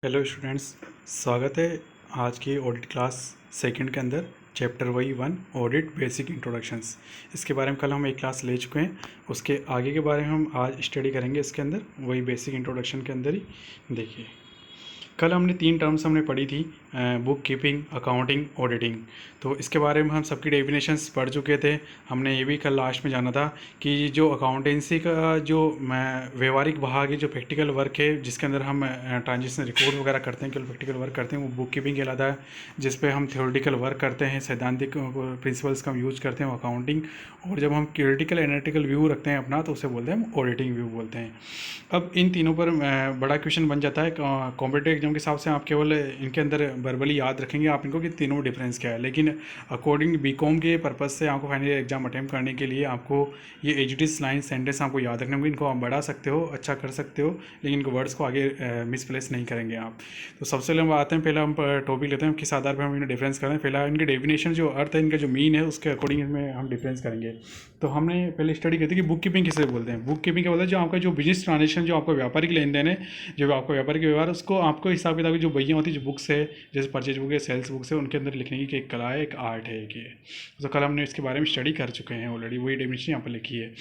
Hello students, स्वागत है आज की ऑडिट क्लास सेकंड के अंदर। चैप्टर वही 1 ऑडिट बेसिक इंट्रोडक्शंस, इसके बारे में कल हम एक क्लास ले चुके हैं। उसके आगे के बारे में हम आज स्टडी करेंगे इसके अंदर, वही बेसिक इंट्रोडक्शन के अंदर ही। देखिए, कल हमने 3 टर्म्स हमने पढ़ी थी, बुक कीपिंग, अकाउंटिंग, ऑडिटिंग। तो इसके बारे में हम सबकी डेफिनेशंस पढ़ चुके थे। हमने ये भी कल लास्ट में जाना था कि जो अकाउंटेंसी का जो व्यवहारिक भाग है, जो प्रैक्टिकल वर्क है, जिसके अंदर हम ट्रांजेक्शन रिकॉर्ड वगैरह करते हैं, केवल प्रैक्टिकल वर्क करते हैं, वो बुक कीपिंग कहलाता है। जिस पे हम थ्योरेटिकल वर्क करते हैं, सैद्धांतिक प्रिंसिपल्स का हम यूज करते हैं, वो अकाउंटिंग। और जब हम क्रिटिकल एनालिटिकल व्यू रखते हैं अपना, तो उसे बोलते हैं हम ऑडिटिंग व्यू बोलते हैं। अब इन तीनों पर बड़ा क्वेश्चन बन जाता है कॉम्पिटिटिव एग्जाम के हिसाब से। आप केवल इनके अंदर वर्बली याद रखेंगे आप इनको कि तीनों में डिफरेंस क्या है, लेकिन अकॉर्डिंग बीकॉम के पर्पज़ से आपको फाइनल एग्जाम अटैम्प्ट करने के लिए आपको ये एजिटिस लाइन सेंटेंस आपको याद रखने होंगे। इनको आप बढ़ा सकते हो, अच्छा कर सकते हो, लेकिन इनको वर्ड्स को आगे मिसप्लेस नहीं करेंगे आप। तो सबसे पहले हम आते हैं, पहले हम टॉपिक लेते हैं किस आधार पर हम इन्हें डिफरेंस करें। पहला इनके डेफिनेशन जो अर्थ है, इनका जो मीन है, उसके अकॉर्डिंग इसमें हम डिफरेंस करेंगे। तो हमने पहले स्टडी की थी कि बुक कीपिंग किसे बोलते हैं। बुक कीपिंग क्या बोलते हैं, जो आपका जो बिजनेस ट्रांजेक्शन, जो आपका व्यापारिक लेन देन है, जो आपका व्यापारिक व्यवहार, उसको आपको हिसाब किताब की जो बहियाँ होती है, जो बुक्स है, जैसे परचेज बुक है, सेल्स बुक्स है, उनके अंदर लिखने की एक कला है, एक आर्ट है एक ये। तो कल हमने इसके बारे में स्टडी कर चुके हैं ऑलरेडी, वही डेफिनेशन यहाँ पर लिखी है।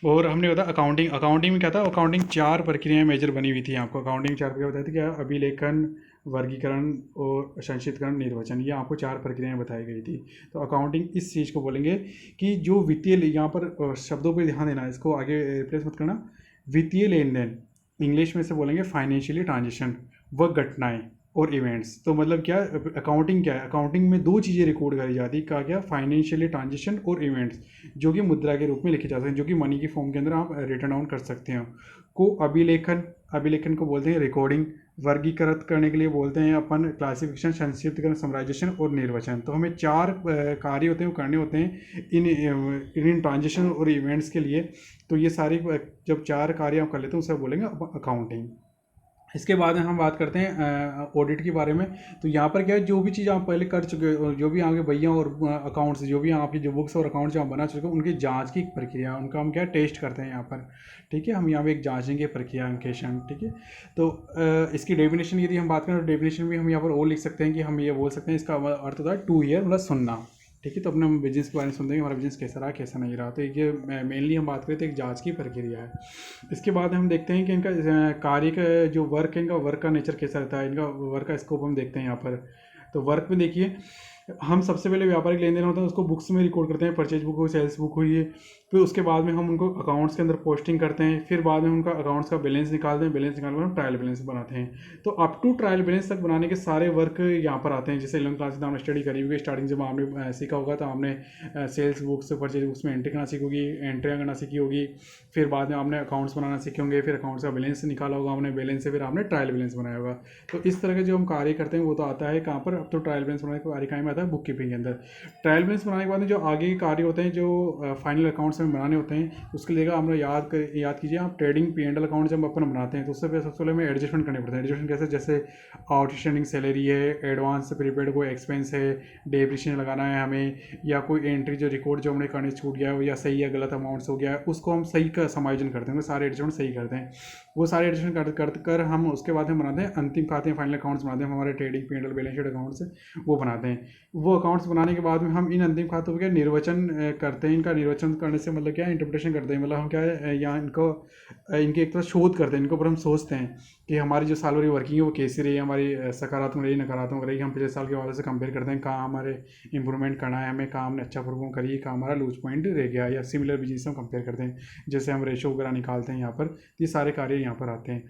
और हमने बताया अकाउंटिंग। अकाउंटिंग में क्या था, अकाउंटिंग 4 प्रक्रियाएं मेजर बनी हुई थी आपको। अकाउंटिंग 4 प्रक्रिया बताई थी क्या, अभिलेखन, वर्गीकरण और संक्षिप्तकरण, निर्वचन। ये आपको 4 प्रक्रियाएं बताई गई थी। तो अकाउंटिंग इस चीज़ को बोलेंगे कि जो वित्तीय, यहाँ पर शब्दों पर ध्यान देना, इसको आगे रिप्लेस मत करना। वित्तीय लेन देन, इंग्लिश में से बोलेंगे फाइनेंशियली ट्रांजेक्शन, वह घटनाएं और इवेंट्स। तो मतलब क्या, अकाउंटिंग क्या है, अकाउंटिंग में 2 चीज़ें रिकॉर्ड करी जाती है। क्या क्या, फाइनेंशियली ट्रांजेक्शन और इवेंट्स, जो कि मुद्रा के रूप में लिखे जा सकते हैं, जो कि मनी की फॉर्म के अंदर आप रिटर्न डाउन कर सकते हो। को अभिलेखन, अभिलेखन को बोलते हैं रिकॉर्डिंग। वर्गीकृत करने के लिए बोलते हैं अपन क्लासिफिकेशन, संक्षिप्तकरण, समराइजेशन और निर्वचन। तो हमें 4 कार्य होते हैं, वो करने होते हैं इन ट्रांजेक्शन और इवेंट्स के लिए। तो ये सारी जब 4 कार्य आप कर लेते हैं, उसे बोलेंगे अकाउंटिंग। इसके बाद में हम बात करते हैं ऑडिट के बारे में। तो यहाँ पर क्या है, जो भी चीज़ आप पहले कर चुके हो, जो भी आपके भैया और अकाउंट्स, जो भी आपकी जो बुक्स और अकाउंट्स जो आप बना चुके हो, उनकी जांच की प्रक्रिया, उनका हम क्या टेस्ट करते हैं यहाँ पर। ठीक है, हम यहाँ पे एक जांचेंगे प्रक्रिया अंकेशन। ठीक है, तो इसकी डेफिनेशन यदि हम बात करें, तो डेफिनेशन भी हम यहाँ पर और लिख सकते हैं कि हम ये बोल सकते हैं, इसका अर्थ होता है टू ईयर, मतलब सुनना। ठीक है, तो अपने हम बिजनेस के बारे में सुनते हैं, हमारा बिजनेस कैसा रहा, कैसा नहीं रहा। तो ये मेनली हम बात करें तो एक जांच की प्रक्रिया है। इसके बाद हम देखते हैं कि इनका कार्य का जो वर्क है, इनका वर्क का नेचर कैसा रहता है, इनका वर्क का स्कोप हम देखते हैं यहाँ पर। तो वर्क में देखिए, हम सबसे पहले व्यापारिक लेन देन होता है उसको बुक्स में रिकॉर्ड करते हैं, परचेज बुक हो, सेल्स बुक हुई है। फिर उसके बाद में हम उनको अकाउंट्स के अंदर पोस्टिंग करते हैं। फिर बाद में उनका अकाउंट्स का बैलेंस निकालते हैं, बैलेंस निकालकर हम ट्रायल बैलेंस बनाते हैं। तो अप टू ट्रायल बैलेंस तक बनाने के सारे वर्क यहाँ पर आते हैं। जैसे 11th क्लास में हमने स्टडी करी होगी, स्टार्टिंग जब आपने सीखा होगा, तो आपने सेल्स बुक्स, परचेज बुक्स में एंट्री करना सीखी होगी, एंट्रियाँ करना सीखी होगी। फिर बाद में आपने अकाउंट्स बनाना सीखे होंगे, फिर अकाउंट्स का बैलेंस निकाला होगा आपने, बैलेंस से फिर आपने ट्रायल बैलेंस बनाया होगा। तो इस तरह के जो हम कार्य करते हैं, वो तो आता है कहाँ पर, अब तो ट्रायल बैलेंस बनाने का कार्य में आता है बुक कीपिंग के अंदर। ट्रायल बैलेंस बनाने के बाद में जो आगे के कार्य होते हैं, जो फाइनल अकाउंट्स में बनाने होते हैं, उसके लिए हमने याद कीजिए आप, ट्रेडिंग P&L अकाउंट जब अपन बनाते हैं, तो उससे सबसे पहले हमें एडजस्टमेंट करने पड़ते हैं। एडजस्टमेंट कैसे, जैसे आउटस्टैंडिंग सैलरी है, एडवांस प्रीपेड कोई एक्सपेंस है, डेप्रिसिएशन लगाना है हमें, या कोई एंट्री जो रिकॉर्ड जो हमने करने छूट गया है, या सही या गलत अमाउंट्स हो गया है, उसको हम सही का समायोजन करते हैं, सारे एडजस्टमेंट सही करते हैं। वो सारे एडजस्टमेंट कर हम उसके बाद हम बनाते हैं अंतिम खाते, फाइनल अकाउंट्स बनाते हैं, हमारे trading P&L balance sheet accounts वो बनाते हैं। वो अकाउंट्स बनाने के बाद में हम इन अंतिम खातों का निर्वचन करते हैं। इनका निर्वचन करने से मतलब क्या है, इंटरप्रिटेशन करते हैं। मतलब हम क्या है, यहाँ इनको इनके एक तरह शोध करते हैं, इनके ऊपर हम सोचते हैं कि हमारी जो साल भरी वर्किंग है वो कैसी रही, हमारी सकारात्मक रही, नकारात्मक रही। हम पिछले साल के वाले से कंपेयर करते हैं, कहाँ हमारे इंप्रूवमेंट करना है, हमें कहाँ हमने अच्छा परफॉर्म करी, कहाँ हमारा लूज पॉइंट रह गया, या सिमिलर बिजनेस से हम कंपेयर करते हैं। जैसे हम रेशो वगैरह निकालते हैं यहाँ पर, ये सारे कार्य यहाँ पर आते हैं।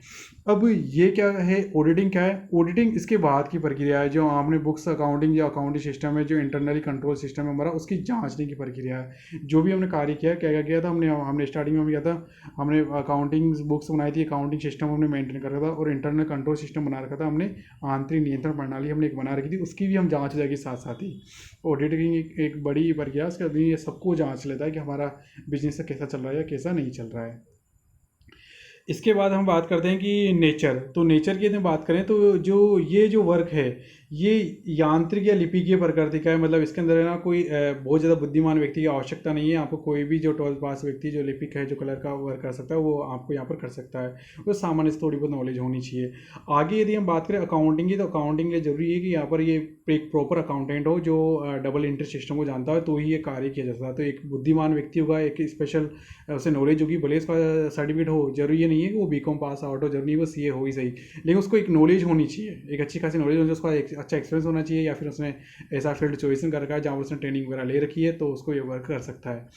अब ये क्या है, ऑडिटिंग क्या है, ऑडिटिंग इसके बाद की प्रक्रिया है। जो आपने बुक्स अकाउंटिंग या अकाउंटिंग सिस्टम है, जो इंटरनली कंट्रोल सिस्टम है हमारा, उसकी जांचने की प्रक्रिया है। जो भी हमने कार्य किया, क्या क्या किया था हमने स्टार्टिंग में किया था, हमने अकाउंटिंग बुक्स बनाई थी, अकाउंटिंग सिस्टम हमने मेंटेन कर रखा था, और इंटरनल कंट्रोल सिस्टम बना रखा था हमने, आंतरिक नियंत्रण प्रणाली हमने एक बना रखी थी, उसकी भी हम जांच जाएगी साथ साथ ही। ऑडिटिंग एक बड़ी प्रक्रिया, उसके आदमी ये सबको जांच लेता है कि हमारा बिजनेस कैसा चल रहा है या कैसा नहीं चल रहा है। इसके बाद हम बात करते हैं कि नेचर, तो नेचर की यदि बात करें तो जो ये जो वर्क है ये यांत्रिक या लिपिकीय प्रकृति का है। मतलब इसके अंदर है ना कोई बहुत ज़्यादा बुद्धिमान व्यक्ति की आवश्यकता नहीं है। आपको कोई भी जो 12th पास व्यक्ति जो लिपिक है, जो कलर का वर्क कर सकता है, वो आपको यहाँ पर कर सकता है। वो सामान्य से थोड़ी बहुत नॉलेज होनी चाहिए। आगे यदि हम बात करें अकाउंटिंग की, तो अकाउंटिंग के लिए जरूरी है कि यहाँ पर ये एक प्रॉपर अकाउंटेंट हो जो डबल एंट्री सिस्टम को जानता है, तो ही ये कार्य किया जा सकता है। तो एक बुद्धिमान व्यक्ति होगा, एक स्पेशल उसे नॉलेज होगी, भले इसका सर्टिफिकेट हो, जरूरी ये नहीं है कि वो बीकॉम पास आउट हो, जरूरी नहीं वो सीए हो ही सही, लेकिन उसको एक नॉलेज होनी चाहिए, एक अच्छी खासी नॉलेज होनी चाहिए, उसका एक अच्छा एक्सपीरियंस होना चाहिए, या फिर उसने ऐसा फील्ड चॉइस कर रखा है जहाँ उसने ट्रेनिंग वगैरह ले रखी है, तो उसको ये वर्क कर सकता है।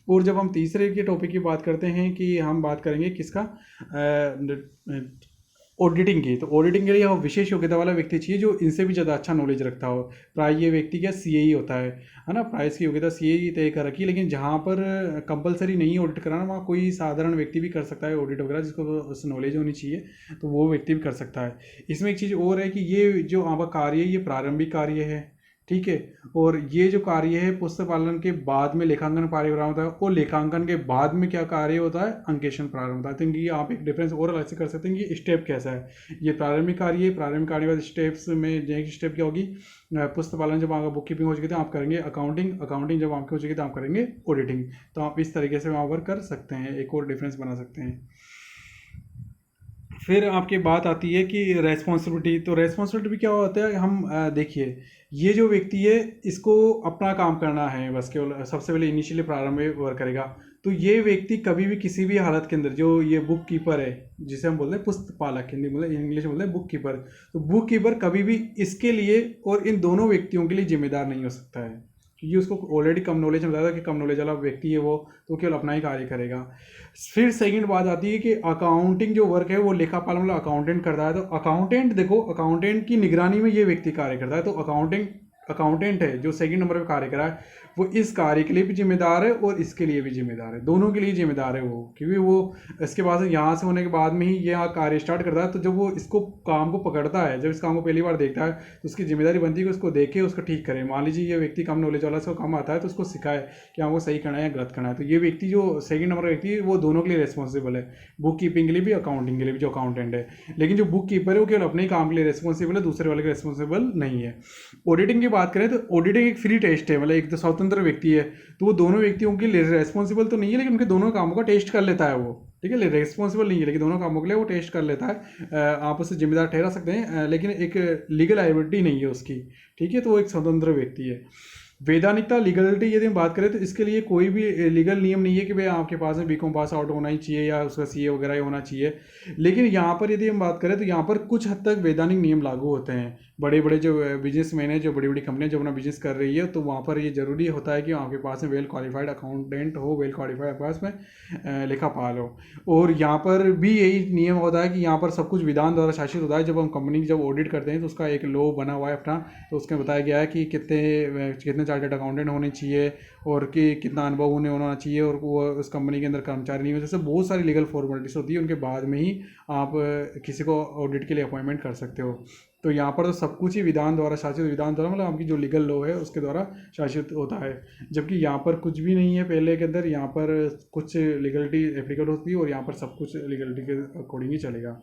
और जब हम तीसरे के टॉपिक की बात करते हैं कि हम बात करेंगे किसका, ऑडिटिंग की, तो ऑडिटिंग के लिए वो विशेष योग्यता वाला व्यक्ति चाहिए जो इनसे भी ज़्यादा अच्छा नॉलेज रखता हो। प्राय ये व्यक्ति क्या सीए ही होता है ना, प्राइस की योग्यता सीए ही तय कर रखी है। लेकिन जहाँ पर कंपलसरी नहीं ऑडिट कराना, वहाँ कोई साधारण व्यक्ति भी कर सकता है ऑडिट वगैरह, जिसको उस नॉलेज होनी चाहिए, तो वो व्यक्ति भी कर सकता है। इसमें एक चीज़ और है कि ये जो आपका कार्य है ये प्रारंभिक कार्य है, ठीक है। और ये जो कार्य है पुस्तक पालन के बाद में लेखांकन प्रारंभ होता है, और लेखांकन के बाद में क्या कार्य होता है, अंकेशन प्रारंभ होता है। तो इनकी आप एक डिफरेंस और अलग से कर सकते हैं कि स्टेप कैसा है। ये प्रारंभिक कार्य है, प्रारंभिक कार्य के बाद स्टेप्स में नेक्स्ट स्टेप क्या होगी, पुस्तक पालन जब आपका बुक कीपिंग हो चुकी तो आप करेंगे अकाउंटिंग, अकाउंटिंग जब आपकी हो चुकी तो आप करेंगे ऑडिटिंग। तो आप इस तरीके से वहाँ वर्क कर सकते हैं, एक और डिफरेंस बना सकते हैं। फिर आपकी बात आती है कि रेस्पॉन्सिबिलिटी, तो रेस्पॉन्सिबिलिटी भी क्या होता है, हम देखिए ये जो व्यक्ति है इसको अपना काम करना है, बस केवल सबसे पहले इनिशियली प्रारंभ में वर्क करेगा। तो ये व्यक्ति कभी भी किसी भी हालत के अंदर, जो ये बुक कीपर है जिसे हम बोलते हैं पुस्तक पालक, हिंदी मतलब इंग्लिश में बोलते हैं बुक कीपर, तो बुक कीपर कभी भी इसके लिए और इन दोनों व्यक्तियों के लिए जिम्मेदार नहीं हो सकता है, क्योंकि उसको ऑलरेडी कम नॉलेज में बताया कि कम नॉलेज वाला व्यक्ति है वो, तो केवल अपना ही कार्य करेगा। फिर सेकंड बात आती है कि अकाउंटिंग जो वर्क है वो लेखापाल मतलब अकाउंटेंट करता है। तो अकाउंटेंट देखो, अकाउंटेंट की निगरानी में ये व्यक्ति कार्य करता है। तो अकाउंटेंट है जो सेकंड नंबर पे कार्य कर रहा है, वो इस कार्य के लिए भी जिम्मेदार है और इसके लिए भी जिम्मेदार है, दोनों के लिए जिम्मेदार है वो, क्योंकि वो इसके बाद यहाँ से होने के बाद में ही यह कार्य स्टार्ट करता है। तो जब वो इसको काम को पकड़ता है, जब इस काम को पहली बार देखता है, तो उसकी जिम्मेदारी बनती है कि उसको देखे, उसको ठीक करे। मान लीजिए ये व्यक्ति कम नॉलेज वाला से काम आता है, तो उसको सिखाए कि हमको सही करना है या गलत करना है। तो ये व्यक्ति जो सेकंड नंबर का व्यक्ति है वो दोनों के लिए रिस्पॉन्सिबल है, बुक कीपिंग के लिए भी, अकाउंटिंग के लिए भी, जो अकाउंटेंट है। लेकिन जो बुक कीपर है वो केवल अपने ही काम के लिए रिस्पॉन्सिबल है, दूसरे वाले के रिस्पॉन्सिबल नहीं है। ऑडिटिंग की बात करें तो ऑडिटिंग एक फ्री टेस्ट है, मतलब एक तो स्वतंत्र व्यक्ति है, तो वो दोनों व्यक्तियों के लिए रेस्पॉन्सिबल तो नहीं है, लेकिन उनके दोनों कामों का टेस्ट कर लेता है वो, ठीक है। रेस्पॉन्सिबल नहीं है, लेकिन दोनों कामों के लिए वो टेस्ट कर लेता है। आप उसे जिम्मेदार ठहरा सकते हैं, लेकिन एक लीगल लायबिलिटी नहीं है उसकी, ठीक है। तो वो एक स्वतंत्र व्यक्ति है। वैधानिकता, लीगलिटी यदि हम बात करें तो इसके लिए कोई भी लीगल नियम नहीं है कि भाई आपके पास में बीकॉम पास आउट होना ही चाहिए या उसका सीए वगैरह ही होना चाहिए। लेकिन यहाँ पर यदि हम बात करें तो यहाँ पर कुछ हद तक वैधानिक नियम लागू होते हैं। बड़े बड़े जो बिजनेसमैन है, जो बड़ी बड़ी कंपनियां जो अपना बिजनेस कर रही है, तो वहाँ पर ये जरूरी होता है कि आपके पास में वेल क्वालिफाइड अकाउंटेंट हो, वेल क्वालिफाइड पास में लेखापाल हो। और यहाँ पर भी यही नियम होता है कि यहाँ पर सब कुछ विधान द्वारा शासित होता है। जब हम कंपनी जब ऑडिट करते हैं तो उसका एक लॉ बना हुआ है अपना, तो उसमें बताया गया है कि कितने चार्टर्ड अकाउंटेंट होने चाहिए और कि कितना अनुभव उन्हें होना चाहिए, और वो उस कंपनी के अंदर कर्मचारी नहीं हो, जैसे बहुत सारी लीगल फॉर्मेलिटीज होती है, उनके बाद में ही आप किसी को ऑडिट के लिए अपॉइंटमेंट कर सकते हो। तो यहाँ पर तो सब कुछ ही विधान द्वारा शासित, विधान द्वारा मतलब आपकी जो लीगल लॉ है उसके द्वारा शासित होता है। जबकि यहाँ पर कुछ भी नहीं है पहले के अंदर, यहाँ पर कुछ लीगलिटी एप्लीकेबल होती है और यहाँ पर सब कुछ लीगलिटी के अकॉर्डिंग ही चलेगा।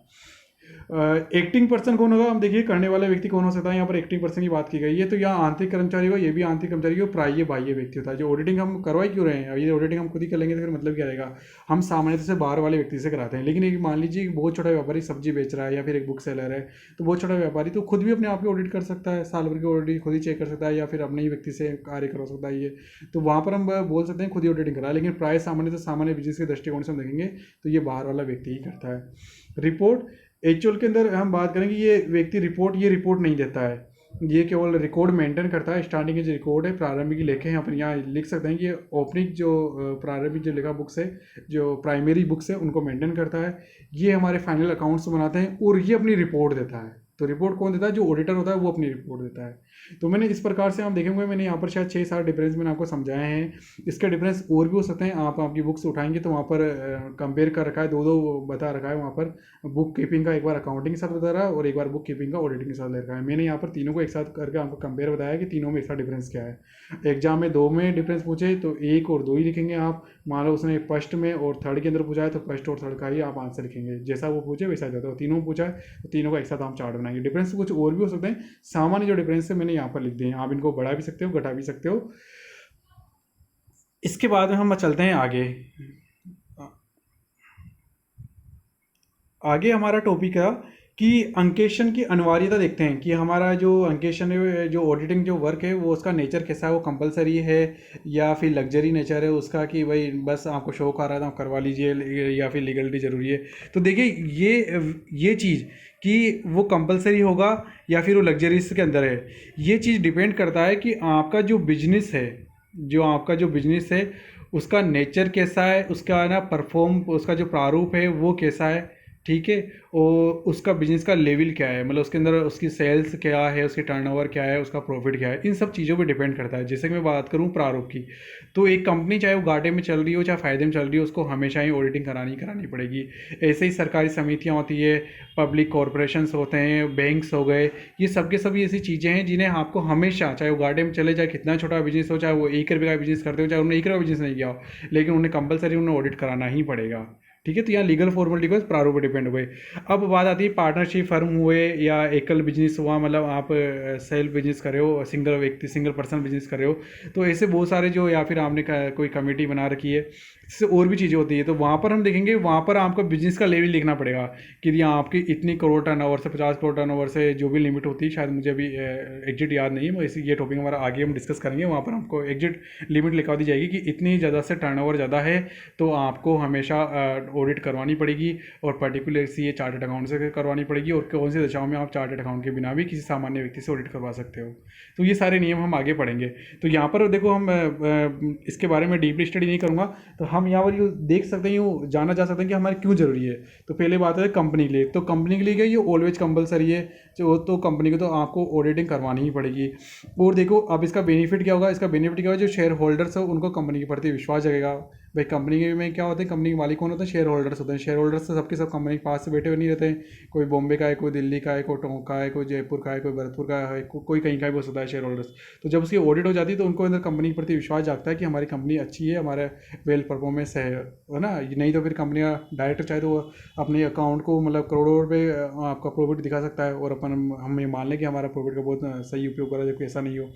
एक्टिंग पर्सन कौन होगा, हम देखिए करने वाला व्यक्ति कौन हो सकता है। यहाँ पर एक्टिंग पर्सन की बात की गई है, तो यहाँ आंतरिक कर्मचारी होगा, ये भी आंतरिक कर्मचारी हो, प्राय बाह्य व्यक्ति होता है। जो ऑडिटिंग हम करवाई क्यों रहे हैं, ये ऑडिटिंग हम खुद ही कर लेंगे तो फिर मतलब क्या रहेगा, हम सामान्यतः से बाहर वाले व्यक्ति से कराते हैं। लेकिन एक मान लीजिए एक बहुत छोटा व्यापारी सब्जी बेच रहा है या फिर एक बुक सेलर है, तो बहुत छोटा व्यापारी तो खुद भी अपने आप की ऑडिट कर सकता है, साल भर की ऑडिट खुद ही चेक कर सकता है, या फिर अपने ही व्यक्ति से कार्य करवा सकता है ये। तो वहाँ पर हम बोल सकते हैं खुद ही ऑडिटिंग करा। लेकिन प्राय सामान्य सामान्य बिजनेस के दृष्टिकोण से हम देखेंगे तो ये बाहर वाला व्यक्ति ही करता है। रिपोर्ट, एक्चुअल के अंदर हम बात करेंगे ये व्यक्ति रिपोर्ट नहीं देता है, ये केवल रिकॉर्ड मेंटेन करता है। स्टार्टिंग के जो रिकॉर्ड है, प्रारंभिक लेखे हैं, अपन यहाँ लिख सकते हैं कि ओपनिंग जो प्रारंभिक जो लेखा बुक्स है, जो प्राइमरी बुक्स है, उनको मेंटेन करता है। ये हमारे फाइनल अकाउंट्स बनाते हैं और ये अपनी रिपोर्ट देता है। तो रिपोर्ट कौन देता है, जो ऑडिटर होता है वो अपनी रिपोर्ट देता है। तो मैंने इस प्रकार से आप देखेंगे, मैंने यहाँ पर शायद 6-7 डिफरेंस मैंने आपको समझाए हैं। इसके डिफरेंस और भी हो सकते हैं, आप आपकी बुक्स उठाएंगे तो वहाँ पर कंपेयर कर रखा है, दो बता रखा है वहाँ पर। बुक कीपिंग का एक बार अकाउंटिंग के साथ बता रहा है और एक बार बुक कीपिंग का ऑडिटिंग के साथ ले रखा है। मैंने यहाँ पर तीनों को एक साथ करके आपको कंपेयर बताया कि तीनों में एक साथ डिफरेंस क्या है। एग्जाम में 2 में डिफरेंस पूछे तो 1 और 2 ही लिखेंगे आप, मान लो उसने फर्स्ट में और थर्ड के अंदर पूछा है तो फर्स्ट और थर्ड का ही आप आंसर लिखेंगे, जैसा वो पूछे वैसा जाता है। तीनों में पूछा है तो तीनों का एक साथ हम चार्ट बनाएंगे। डिफरेंस कुछ और भी हो सकते हैं, सामान्य जो डिफरेंस है मैंने यहाँ पर लिख दिए हैं, आप इनको बढ़ा भी सकते हो घटा भी सकते हो। इसके बाद में हम चलते हैं आगे। आगे हमारा टॉपिक है कि अंकेशन की अनिवार्यता देखते हैं कि हमारा जो अंकेशन है, जो ऑडिटिंग जो वर्क है वो उसका नेचर कैसा है, वो कंपलसरी है या फिर लग्जरी नेचर है उसका, कि भाई बस आपको शौक आ रहा था आप करवा लीजिए, या फिर लीगलिटी ज़रूरी है। तो देखिए ये चीज़ कि वो कंपलसरी होगा या फिर वो लग्जरीज के अंदर है, ये चीज़ डिपेंड करता है कि आपका जो बिजनेस है, जो आपका जो बिजनेस है उसका नेचर कैसा है, उसका ना परफॉर्म, उसका जो प्रारूप है वो कैसा है, ठीक है। और उसका बिजनेस का लेवल क्या है, मतलब उसके अंदर उसकी सेल्स क्या है, उसकी टर्नओवर क्या है, उसका प्रॉफिट क्या है, इन सब चीज़ों पे डिपेंड करता है। जैसे कि मैं बात करूँ प्रारूप की, तो एक कंपनी चाहे वो घाटे में चल रही हो चाहे फ़ायदे में चल रही हो, उसको हमेशा ही ऑडिटिंग करानी पड़ेगी। ऐसे ही सरकारी समितियाँ होती है, पब्लिक कॉरपोरेशंस होते हैं, बैंक्स हो गए, ये सब के सभी ऐसी चीज़ें हैं जिन्हें आपको हमेशा, चाहे वो घाटे में चले, चाहे कितना छोटा बिजनेस हो, चाहे वो 1 रुपये का बिजनेस करते हो, चाहे उन्होंने 1 रुपये बिजनेस नहीं किया हो, लेकिन उन्हें कंपलसरी उन्हें ऑडिट कराना ही पड़ेगा, ठीक है। तो यहाँ लीगल फॉर्मेलिटी पर प्रारूप पर डिपेंड हुए। अब बात आती है पार्टनरशिप फर्म हुए या एकल बिजनेस हुआ, मतलब आप सेल्फ बिजनेस कर रहे हो, सिंगल व्यक्ति सिंगल पर्सन बिजनेस कर रहे हो, तो ऐसे बहुत सारे जो, या फिर आपने कोई कमेटी बना रखी है, इससे और भी चीज़ें होती है। तो वहाँ पर हम देखेंगे, वहाँ पर आपको बिजनेस का लेवल लिखना पड़ेगा कि यहाँ आपकी इतनी करोड़ टर्नओवर से 50 करोड़ टर्नओवर से जो भी लिमिट होती है, शायद मुझे अभी एग्जिट याद नहीं है, इसी ये टॉपिक हमारा आगे हम डिस्कस करेंगे। वहाँ पर हमको एग्जिट लिमिट लिखा दी जाएगी कि इतनी ज़्यादा से टर्नओवर ज़्यादा है तो आपको हमेशा ऑडिट करवानी पड़ेगी, और पर्टिकुलर सी ये चार्टर्ड अकाउंट से करवानी पड़ेगी, और कौन सी दशाओं में आप चार्टर्ड अकाउंट के बिना भी किसी सामान्य व्यक्ति से ऑडिट करवा सकते हो। तो ये सारे नियम हम आगे पढ़ेंगे। तो यहाँ पर देखो, हम इसके बारे में डीपली स्टडी नहीं करूँगा, तो हम यहाँ पर यूँ देख सकते हैं, यूँ जाना जा सकते हैं कि हमारे क्यों ज़रूरी है। तो पहले बात है कंपनी के लिए, तो कंपनी के लिए क्या ये ऑलवेज कंपलसरी है, जो तो कंपनी को तो आपको ऑडिटिंग करवानी ही पड़ेगी। और देखो अब इसका बेनिफिट क्या होगा, इसका बेनिफिट क्या होगा, जो शेयर होल्डर्स है उनको कंपनी के प्रति विश्वास जगेगा। भाई कंपनी में क्या होता है, कंपनी के मालिक कौन होते हैं, शेयर होल्डर्स होते हैं। शेयर होल्डर्स तो सबके सब कंपनी के पास से बैठे हुए नहीं रहते हैं, कोई बॉम्बे का है, कोई दिल्ली का है, कोई टोंक का है, कोई जयपुर का है, कोई भरतपुर का है, कोई कहीं का भी हो सकता है शेयर होल्डर्स। तो जब उसकी ऑडिट हो जाती है तो उनको अंदर कंपनी के प्रति विश्वास जागता है कि हमारी कंपनी अच्छी है, हमारा वेल परफॉर्मेंस है ना। नहीं तो फिर कंपनी का डायरेक्टर चाहे तो वो अपने अकाउंट को मतलब करोड़ों रुपये आपका प्रॉफिट दिखा सकता है, और हम ये मान लें कि हमारा प्रॉफिट का बहुत सही उपयोग करा, जबकि ऐसा नहीं हो।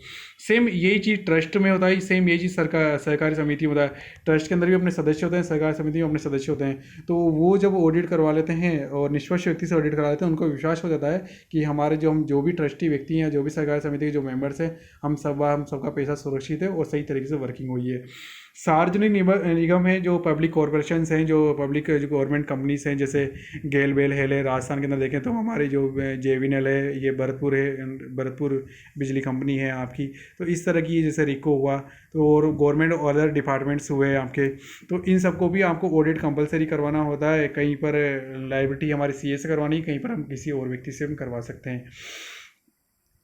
सेम यही चीज़ ट्रस्ट में होता है, सेम यही चीज़ सहकारी समिति में होता है। ट्रस्ट के अंदर भी अपने सदस्य होते हैं, सहकारी समिति में अपने सदस्य होते हैं। तो वो जब ऑडिट करवा लेते हैं और निष्पक्ष व्यक्ति से ऑडिट करवा लेते हैं, उनको विश्वास हो जाता है कि हमारे जो भी ट्रस्टी व्यक्ति हैं, जो भी सहकारी समिति के जो मेंबर्स हैं, हम सबका पैसा सुरक्षित है और सही तरीके से वर्किंग हुई है। सार्वजनिक निगम है, जो पब्लिक कॉरपोरेशंस हैं, जो पब्लिक जो गवर्नमेंट कंपनीज हैं, जैसे गेल बेल हेल है, राजस्थान के अंदर देखें तो हमारी जो JVNL है, ये भरतपुर है, भरतपुर बिजली कंपनी है आपकी। तो इस तरह की, जैसे रिको हुआ, तो और गवर्नमेंट और अदर डिपार्टमेंट्स हुए आपके, तो इन सबको भी आपको ऑडिट कंपलसरी करवाना होता है। कहीं पर लायबिलिटी हमारी CA से करवानी, कहीं पर हम किसी और व्यक्ति से हम करवा सकते हैं।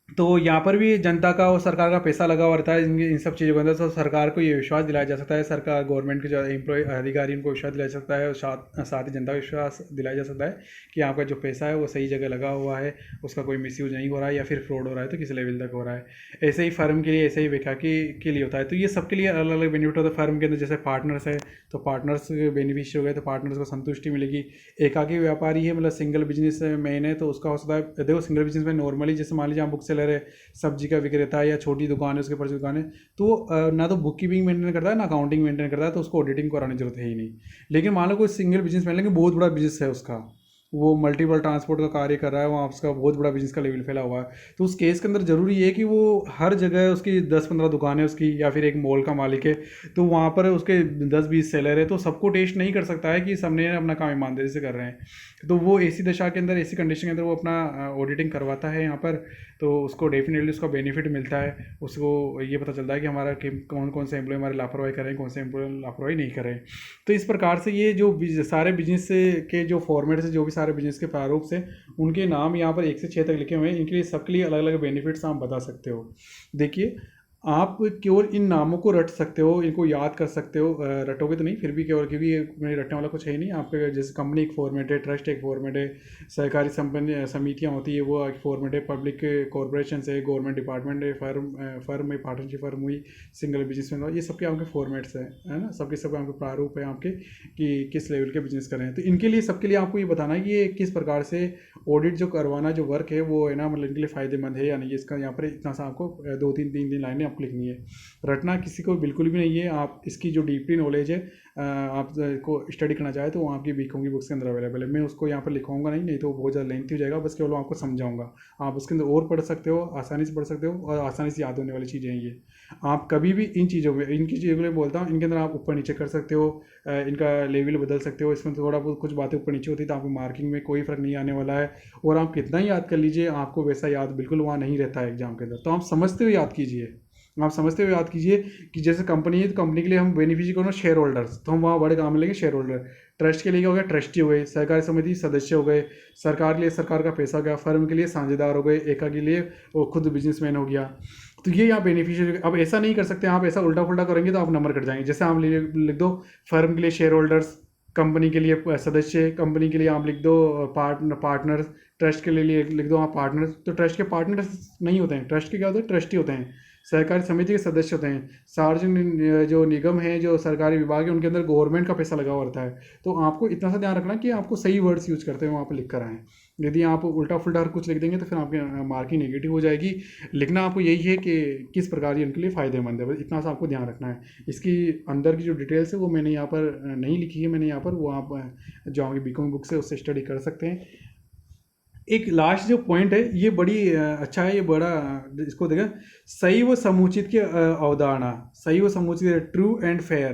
तो यहाँ पर भी जनता का और सरकार का पैसा लगा हुआ रहता है इन सब चीज़ों के अंदर। तो सरकार को ये विश्वास दिलाया जा सकता है, सरकार गवर्नमेंट के जो एम्प्लॉय अधिकारी उनको विश्वास दिलाया जा सकता है, और साथ ही जनता को विश्वास दिलाया जा सकता है कि आपका जो पैसा है वो सही जगह लगा हुआ है, उसका कोई मिसयूज नहीं हो रहा है, या फिर फ्रॉड हो रहा है तो किस लेवल तक हो रहा है। ऐसे ही फर्म के लिए, ऐसे ही बेकाकी के लिए होता है। तो ये सबके लिए अलग अलग बेनिफिट होता है। फर्म के अंदर जैसे पार्टनर्स है, तो पार्टनर्स बेनिफिशियरी हो गए, तो पार्टनर्स को संतुष्टि मिलेगी। एकाकी व्यापारी है, मतलब सिंगल बिजनेस मैन है, तो उसका हो सकता है, देखो सिंगल बिजनेस में नॉर्मली जैसे मान लीजिए आप बुक सेलर है, सब्जी का विक्रेता है, या छोटी दुकान है, उसके पास दुकान है, तो ना तो बुक कीपिंग मेंटेन करता है ना अकाउंटिंग मेंटेन करता है, तो उसको ऑडिटिंग कराने की जरूरत है ही नहीं। लेकिन मान लो कोई सिंगल बिजनेस मैन, लेकिन बहुत बड़ा बिजनेस है उसका, वो मल्टीपल ट्रांसपोर्ट का कार्य कर रहा है, वहाँ उसका बहुत बड़ा बिजनेस का लेवल फैला हुआ है, तो उस केस के अंदर ज़रूरी है कि वो हर जगह उसकी 10-15 दुकानें उसकी, या फिर एक मॉल का मालिक है, तो वहाँ पर उसके 10-20 सेलर है, तो सबको टेस्ट नहीं कर सकता है कि सबने अपना काम ईमानदारी से कर रहे हैं। तो वो ऐसी दशा के अंदर, ऐसी कंडीशन के अंदर वो अपना ऑडिटिंग करवाता है यहाँ पर, तो उसको डेफिनेटली उसका बेनिफिट मिलता है। उसको ये पता चलता है कि हमारा कौन कौन से एम्प्लॉय हमारे लापरवाही कर रहे हैं, कौन से एम्प्लॉय लापरवाही नहीं कर रहे हैं। तो इस प्रकार से ये जो सारे बिजनेस के जो फॉर्मेट से, जो भी सारे बिजनेस के प्रारूप से, उनके नाम यहाँ पर 1 से 6 तक लिखे हुए हैं। इनके लिए सबके लिए अलग अलग बेनिफिट्स आप बता सकते हो। देखिए आप केवल इन नामों को रट सकते हो, इनको याद कर सकते हो, रटोगे तो नहीं फिर भी केवल, क्योंकि मेरे रटने वाला कुछ है ही नहीं। आपके जैसे कंपनी एक फॉर्मेट है, ट्रस्ट एक फॉर्मेट है, सहकारी समितियाँ होती है वो एक फॉर्मेट है, पब्लिक कॉरपोरेशन है, गवर्नमेंट डिपार्टमेंट है, फर्म है, पार्टनरशिप फर्म हुई, सिंगल बिजनेसमैन, ये सबके आपके फॉर्मेट्स हैं, है ना। सबके सब आपके प्रारूप है आपके कि किस लेवल के बिजनेस कर रहे हैं। तो इनके लिए, सबके लिए आपको ये बताना है कि ये किस प्रकार से ऑडिट जो करवाना जो वर्क है वो है ना, मतलब इनके लिए फ़ायदेमंद है या नहीं। इसका यहाँ पर इतना सा आपको 2-3 लाइनें आपको लिखनी है। रटना किसी को बिल्कुल भी नहीं है। आप इसकी जो डीपली नॉलेज है आप को स्टडी करना चाहे तो वो आपकी बीकॉम की बुक्स के अंदर अवेलेबल है। मैं उसको यहाँ पर लिखवाऊंगा नहीं तो बहुत ज़्यादा लेंथी हो जाएगा, बस केवल आपको समझाऊंगा। आप उसके अंदर और पढ़ सकते हो, आसानी से पढ़ सकते हो, और आसानी से याद होने वाली चीज़ें हैं ये। आप कभी भी इन चीज़ों में, इनकी चीज़ों में बोलता हूँ, इनके अंदर आप ऊपर नीचे कर सकते हो, इनका लेवल बदल सकते हो। इसमें थोड़ा बहुत कुछ बातें ऊपर नीचे होती है तो आपको मार्किंग में कोई फ़र्क नहीं आने वाला है। और आप कितना ही याद कर लीजिए, आपको वैसा याद बिल्कुल वहाँ नहीं रहता है एग्जाम के अंदर। तो आप समझते हुए याद कीजिए, आप समझते हुए याद कीजिए कि जैसे कंपनी है तो कंपनी के लिए हम बेनिफिशियरी कौन, शेयर होल्डर्स, तो हम वहाँ बड़े काम लेंगे शेयर होल्डर। ट्रस्ट के लिए क्या हो गया, ट्रस्टी हो गए। सहकारी समिति सदस्य हो गए। सरकार के लिए सरकार का पैसा हो गया। फर्म के लिए साझेदार हो गए। एका के लिए वो खुद बिजनेसमैन हो गया। तो ये यहाँ बेनिफिशियरी। अब ऐसा नहीं कर सकते आप, ऐसा उल्टा पुल्टा करेंगे तो आप नंबर कट जाएंगे। जैसे आप लिख दो फर्म के लिए शेयर होल्डर्स, कंपनी के लिए सदस्य, कंपनी के लिए आप लिख दो पार्टनर्स, ट्रस्ट के लिए लिख दो आप पार्टनर्स। तो ट्रस्ट के पार्टनर्स नहीं होते हैं, ट्रस्ट के क्या होते हैं, ट्रस्टी होते हैं। सहकारी समिति के सदस्य होते हैं। सार्वजनिक जो निगम है, जो सरकारी विभाग है, उनके अंदर गवर्नमेंट का पैसा लगा हुआ रहता है। तो आपको इतना सा ध्यान रखना कि आपको सही वर्ड्स यूज करते हुए वहाँ पर लिख कर आएँ। यदि आप उल्टा फुल्टा हर कुछ लिख देंगे तो फिर आपकी मार्किंग नेगेटिव हो जाएगी। लिखना आपको यही है कि किस प्रकार ये उनके लिए फ़ायदेमंद है, बस इतना सा आपको ध्यान रखना है। इसकी अंदर की जो डिटेल्स है वो मैंने यहाँ पर नहीं लिखी है, मैंने यहाँ पर, वो आप जो आपकी बीकॉम बुक से उससे स्टडी कर सकते हैं। एक लास्ट जो पॉइंट है ये बड़ी अच्छा है, ये बड़ा, इसको देखा, सही व समुचित की अवधारणा, सही व समुचित, ट्रू एंड फेयर।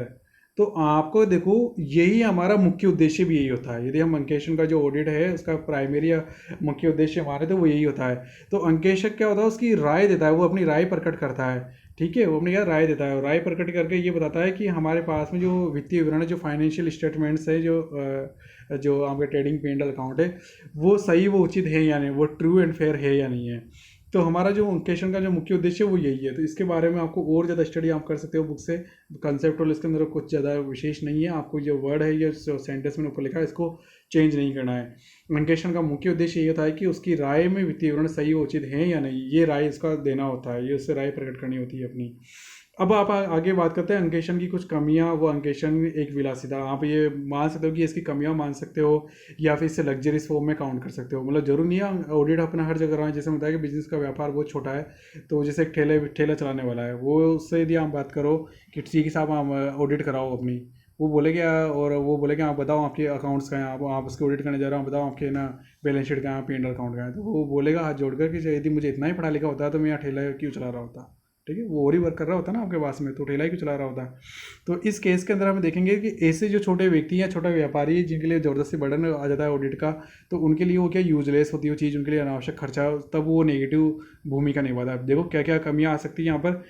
तो आपको देखो, यही हमारा मुख्य उद्देश्य भी यही होता है। यदि हम अंकेशन का जो ऑडिट है उसका प्राइमरी या मुख्य उद्देश्य हमारे तो वो यही होता है। तो अंकेशक क्या होता है, उसकी राय देता है, वो अपनी राय प्रकट करता है। ठीक है, वो अपनी क्या राय देता है, राय प्रकट करके ये बताता है कि हमारे पास में जो वित्तीय विवरण है, जो फाइनेंशियल स्टेटमेंट्स है, जो आपके ट्रेडिंग पेंडल अकाउंट है, वो सही, वो उचित है या नहीं, वो ट्रू एंड फेयर है या नहीं है। तो हमारा जो अंकेशन का जो मुख्य उद्देश्य है वो यही है। तो इसके बारे में आपको और ज़्यादा स्टडी आप कर सकते हो बुक से। कंसेप्ट इसके अंदर कुछ ज़्यादा विशेष नहीं है। आपको जो वर्ड है, ये सेंटेंस में ऊपर लिखा है, इसको चेंज नहीं करना है। अंकेशन का मुख्य उद्देश्य ये होता है कि उसकी राय में वित्तीय विवरण सही उचित है या नहीं, ये राय इसका देना होता है, ये उससे राय प्रकट करनी होती है अपनी। अब आप आगे बात करते हैं अंकेशन की कुछ कमियां। वो अंकेशन एक विलासिता, आप ये मान सकते हो कि इसकी कमियां मान सकते हो, या फिर इसे लग्जरीज फॉर्म में काउंट कर सकते हो। मतलब जरूर नहीं है ऑडिट अपना हर जगह रहा है। जैसे होता है कि बिजनेस का व्यापार बहुत छोटा है, तो जैसे एक ठेला चलाने वाला है, वो उससे यदि आप बात करो कि ठीक है साहब आप ऑडिट कराओ अपनी, वो बोलेगा, और वो बोलेगा आप बताओ आपके अकाउंट्स का हैं, आप उसके ऑडिट करने जा रहे हो, आप बताओ आपके ना बैलेंस शीट का है, पी एंड अकाउंट का है। तो वो बोलेगा हाथ जोड़कर कि यदि मुझे इतना ही पढ़ा लिखा होता तो मैं यहाँ ठेला क्यों चला रहा होता। ठीक है, वो और ही वर्क कर रहा होता ना आपके पास में, तो ठेला ही क्यों चला रहा होता। तो इस केस के अंदर हम देखेंगे कि ऐसे जो छोटे व्यक्ति या छोटा व्यापारी है, जिनके लिए ज़बरदस्ती बर्डन आ जाता है ऑडिट का, तो उनके लिए वो क्या यूजलेस होती है वो चीज़, उनके लिए अनावश्यक खर्चा, तब वो नेगेटिव भूमिका निभाता है। देखो क्या क्या कमियाँ आ सकती है यहाँ पर।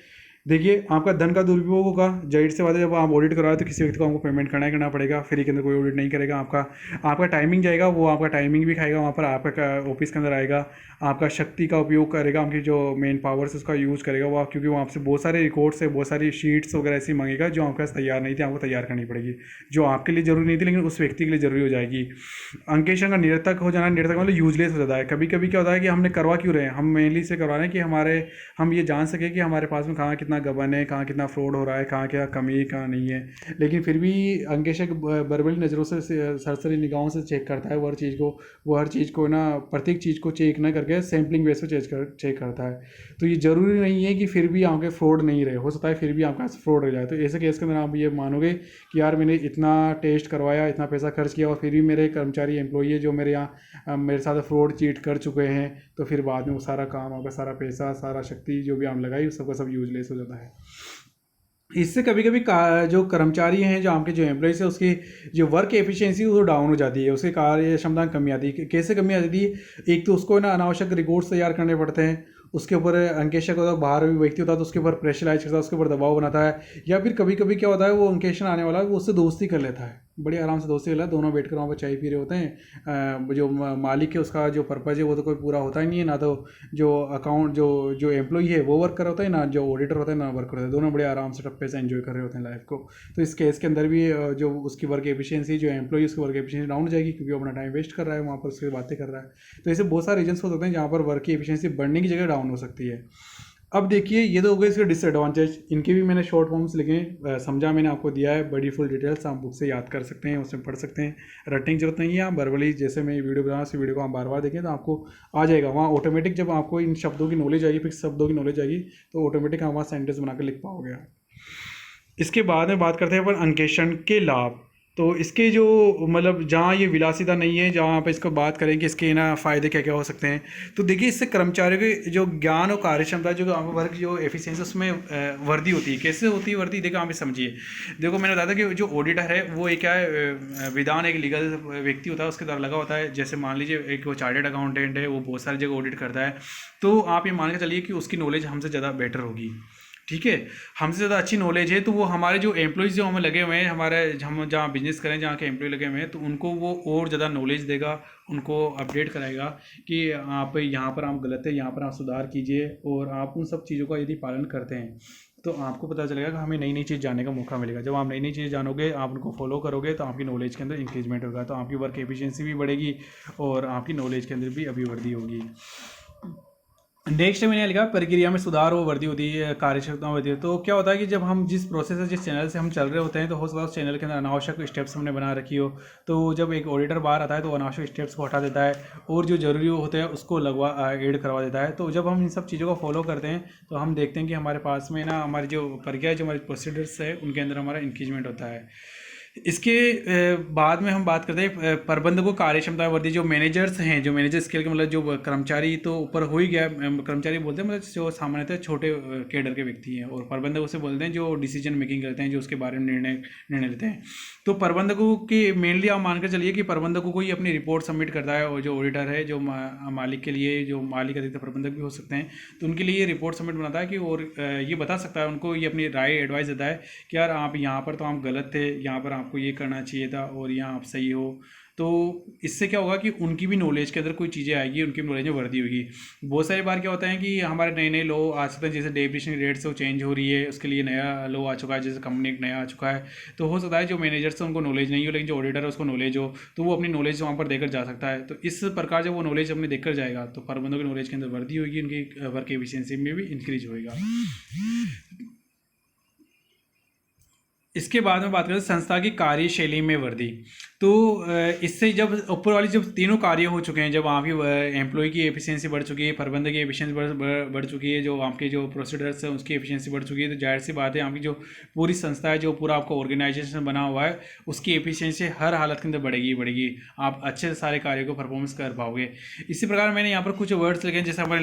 देखिए, आपका धन का दुरुपयोग होगा। जाहिर सी बात है, जब आप ऑडिट करवाए तो किसी व्यक्ति को आपको पेमेंट करना पड़ेगा। फ्री के अंदर कोई ऑडिट नहीं करेगा। आपका टाइमिंग जाएगा, वो आपका टाइमिंग भी खाएगा। वहाँ पर आपका ऑफिस के अंदर आएगा, आपका शक्ति का उपयोग करेगा, आपकी जो मेन पावर्स उसका यूज़ करेगा वो, क्योंकि वो आपसे बहुत सारे रिकॉर्ड्स है, बहुत सारी शीट्स वगैरह ऐसी मांगेगा जो आपके पास तैयार नहीं थी, आपको तैयार करनी पड़ेगी, जो आपके लिए जरूरी नहीं थी लेकिन उस व्यक्ति के लिए जरूरी हो जाएगी। अंकेशन का निरर्थक हो जाना, निरर्थक मतलब यूजलेस हो जाता है। कभी कभी क्या होता है कि हमने करवा क्यों रहे हैं, हम मेनली से करवा रहे हैं कि हम ये जान सकें कि हमारे पास में कहाँ कितना गबन है, कहाँ कितना फ्रॉड हो रहा है, कहाँ क्या कमी है, कहाँ नहीं है। लेकिन फिर भी अंकेशक बर्बरी नज़रों से, सरसरी निगाहों से चेक करता है वो हर चीज़ को। वो हर चीज़ को ना, प्रत्येक चीज़ को चेक ना करके सैम्पलिंग बेस पे चेक करता है। तो ये ज़रूरी नहीं है कि फिर भी आपके फ्रॉड नहीं रहे, हो सकता है फिर भी आपका फ्रॉड हो जाए। तो ऐसे केस के अंदर आप ये मानोगे कि यार मैंने इतना टेस्ट करवाया, इतना पैसा खर्च किया, और फिर भी मेरे कर्मचारी एम्प्लॉई है जो मेरे यहाँ मेरे साथ फ्रॉड चीट कर चुके हैं, तो फिर बाद में वो सारा काम, आपका सारा पैसा, सारा शक्ति जो भी आप लगाई, सबका सब यूजलेस हो जाता है। इससे कभी कभी जो कर्मचारी हैं, जो आपके जो एम्प्लॉइज है, उसकी जो वर्क एफिशिएंसी वो डाउन हो जाती है, उसकी कार्य क्षमता कमी आती है। कैसे कमी आती है, एक तो उसको ना अनावश्यक रिकॉर्ड्स तैयार करने पड़ते हैं, उसके ऊपर अंकेशक होता है, बाहर भी व्यक्ति होता है तो उसके ऊपर प्रेशराइज करता है, उसके ऊपर दबाव बनाता है। या फिर कभी कभी क्या होता है, वो अंकेशन आने वाला है वो उससे दोस्ती कर लेता है, बड़े आराम से दोस्ती वाला, दोनों बैठ कर वहाँ पर चाय पी रहे होते हैं। जो मालिक है उसका जो पर्पज़ है वो तो कोई पूरा होता ही नहीं है, ना तो जो अकाउंट जो जो एम्प्लॉई है वो वर्क कर रहा होता है, ना जो ऑडिटर होता है ना वर्क कर होता है, दोनों बड़े आराम से टप्पे से एंजॉय कर रहे होते हैं लाइफ को। तो इस केस के अंदर भी जो उसकी वर्क एफिशिएंसी, जो एम्प्लॉई उसकी वर्क एफिशिएंसी डाउन हो जाएगी, क्योंकि वो अपना टाइम वेस्ट कर रहा है वहाँ पर, उससे बातें कर रहा है। तो ऐसे बहुत सारे रीजन्स हो सकते हैं जहाँ पर वर्क की एफिशिएंसी बढ़ने की जगह डाउन हो सकती है। अब देखिए, ये तो हो गए इसके डिसएडवांटेज, इनके भी मैंने शॉर्ट फॉर्म्स लिखे हैं, समझा मैंने आपको दिया है, बड़ी फुल डिटेल्स आप बुक से याद कर सकते हैं, उसमें पढ़ सकते हैं, रटने की जरूरत नहीं है। आप वर्बली जैसे मैं वीडियो बना, उस वीडियो को आप बार बार देखें तो आपको आ जाएगा वहाँ ऑटोमेटिक। जब आपको इन शब्दों की नॉलेज आएगी, फिक्स शब्दों की नॉलेज आएगी, तो ऑटोमेटिक आप वहाँ सेंटेंस बनाकर लिख पाओगे। इसके बाद में बात करते हैं अपन अंकेक्षण के लाभ। तो इसके जो मतलब जहाँ ये विलासिता नहीं है, जहाँ पे इसको बात करें कि इसके ना फ़ायदे क्या क्या हो सकते हैं, तो देखिए इससे कर्मचारियों के जो ज्ञान और कार्यक्षमता, जो वर्क जो एफिशिएंसी उसमें वृद्धि होती है। कैसे होती है वृद्धि, देखो आप समझिए। देखो मैंने बताया था कि जो ऑडिटर है वो एक क्या है, विधान एक लीगल व्यक्ति होता है, उसके द्वारा लगा होता है। जैसे मान लीजिए एक वो चार्टेड अकाउंटेंट है, वो बहुत सारी जगह ऑडिट करता है, तो आप ये मान के चलिए कि उसकी नॉलेज हमसे ज़्यादा बेटर होगी, ठीक है, हमसे ज़्यादा अच्छी नॉलेज है। तो वो हमारे जो एम्प्लॉयज़ जो हमें लगे हुए हैं, हमारे हम जहाँ बिजनेस करें, जहाँ के एम्प्लॉय लगे हुए हैं, तो उनको वो और ज़्यादा नॉलेज देगा, उनको अपडेट कराएगा कि आप यहाँ पर आप गलत है, यहाँ पर आप सुधार कीजिए। और आप उन सब चीज़ों का यदि पालन करते हैं तो आपको पता चलेगा कि हमें नई नई चीज़ जानने का मौका मिलेगा। जब आप नई नई चीज़ जानोगे, आप उनको फॉलो करोगे, तो आपकी नॉलेज के अंदर इंक्रीजमेंट होगा, तो आपकी वर्क एफिशिएंसी भी बढ़ेगी और आपकी नॉलेज के अंदर भी अभिवृद्धि होगी। नेक्स्ट मैंने लिखा प्रक्रिया में सुधार और वृद्धि होती है, कार्यक्षमता में वृद्धि होती है। तो क्या होता है कि जब हम जिस प्रोसेस से, जिस चैनल से हम चल रहे होते हैं, तो हो सकता है उस चैनल के अंदर अनावश्यक स्टेप्स हमने बना रखी हो, तो जब एक ऑडिटर बाहर आता है तो अनावश्यक स्टेप्स को हटा देता है और जो जरूरी होते हैं उसको ऐड करवा देता है। तो जब हम इन सब चीज़ों को फॉलो करते हैं तो हम देखते हैं कि हमारे पास में ना हमारी जो प्रक्रिया, जो हमारी प्रोसीडर्स है, उनके अंदर हमारा इंक्रीजमेंट होता है। इसके बाद में हम बात करते हैं प्रबंधकों कार्यक्षमता वृद्धि। जो मैनेजर्स हैं, जो मैनेजर स्केल के मतलब जो कर्मचारी तो ऊपर हो ही गया, कर्मचारी बोलते हैं मतलब जो सामान्यतः छोटे कैडर के व्यक्ति हैं, और प्रबंधक उसे बोलते हैं जो डिसीजन मेकिंग करते हैं, जो उसके बारे में निर्णय लेते हैं। तो प्रबंधकों की मेनली आप मानकर चलिए कि प्रबंधकों को ही अपनी रिपोर्ट सबमिट करता है, और जो ऑडिटर है, जो मालिक के लिए, जो मालिक अधिकतर प्रबंधक भी हो सकते हैं, तो उनके लिए ये रिपोर्ट सबमिट बनाता है कि, और ये बता सकता है उनको, ये अपनी राय एडवाइस देता है कि यार आप यहाँ पर तो आप गलत थे, यहाँ पर आपको ये करना चाहिए था, और यहाँ आप सही हो। तो इससे क्या होगा कि उनकी भी नॉलेज के अंदर कोई चीज़ें आएगी, उनकी नॉलेज में वृद्धि होगी। बहुत सारी बार क्या होता है कि हमारे नए नए लॉ आ सकते हैं, जैसे डेप्रिसिएशन रेट से वो चेंज हो रही है, उसके लिए नया लॉ आ चुका है, जैसे कंपनी एक नया आ चुका है। तो हो सकता है जो मैनेजर्स हैं उनको नॉलेज नहीं हो, लेकिन जो ऑडिटर है उसको नॉलेज हो, तो वो अपनी नॉलेज वहाँ पर देकर जा सकता है। तो इस प्रकार जब वो नॉलेज अपने देकर जाएगा, तो प्रबंधकों की नॉलेज के अंदर वृद्धि होगी, उनकी वर्क एफिशिएंसी में भी इंक्रीज होएगा। इसके बाद में बात करें संस्था की कार्यशैली में वृद्धि। तो इससे जब ऊपर वाली जब तीनों कार्य हो चुके हैं, जब आपकी एम्प्लॉय की एफिशिएंसी बढ़ चुकी है, प्रबंधक की एफिशिएंसी बढ़ चुकी है, जो आपके जो प्रोसीडर्स है उसकी एफिशिएंसी बढ़ चुकी है, तो जाहिर सी बात है आपकी जो पूरी संस्था है, जो पूरा आपका ऑर्गेनाइजेशन बना हुआ है, उसकी एफिशिएंसी हर हालत के अंदर बढ़ेगी। आप अच्छे से सारे कार्यों को परफॉर्मेंस कर पाओगे। इसी प्रकार मैंने यहाँ पर कुछ वर्ड्स लिखे हैं, जैसे हमारे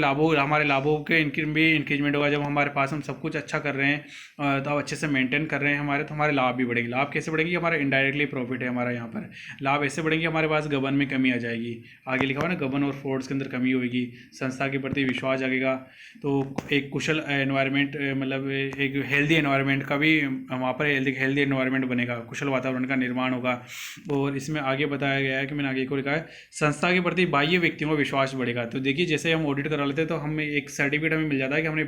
लाभों के भी इंक्रीजमेंट होगा। जब हमारे पास हम सब कुछ अच्छा कर रहे हैं, तो अच्छे से मेंटेन कर रहे हैं हमारे लाभ भी बढ़ेंगे। लाभ कैसे बढ़ेंगे, हमारा इनडायरेक्टली प्रॉफिट है हमारा। यहाँ पर लाभ ऐसे बढ़ेंगे, हमारे पास गबन में कमी आ जाएगी। आगे लिखा हुआ ना, गबन और फ्रॉड्स के अंदर कमी होगी, संस्था के प्रति विश्वास जागेगा। तो एक कुशल एनवायरनमेंट, मतलब एक हेल्दी एनवायरनमेंट का भी वहाँ पर हेल्दी एनवायरनमेंट बनेगा, कुशल वातावरण का निर्माण होगा। और इसमें आगे बताया गया है कि मैंने आगे को लिखा है, संस्था के प्रति बाह्य व्यक्तियों का विश्वास बढ़ेगा। तो देखिए, जैसे हम ऑडिट करा लेते हैं तो हमें एक सर्टिफिकेट हमें मिल जाता है कि हमने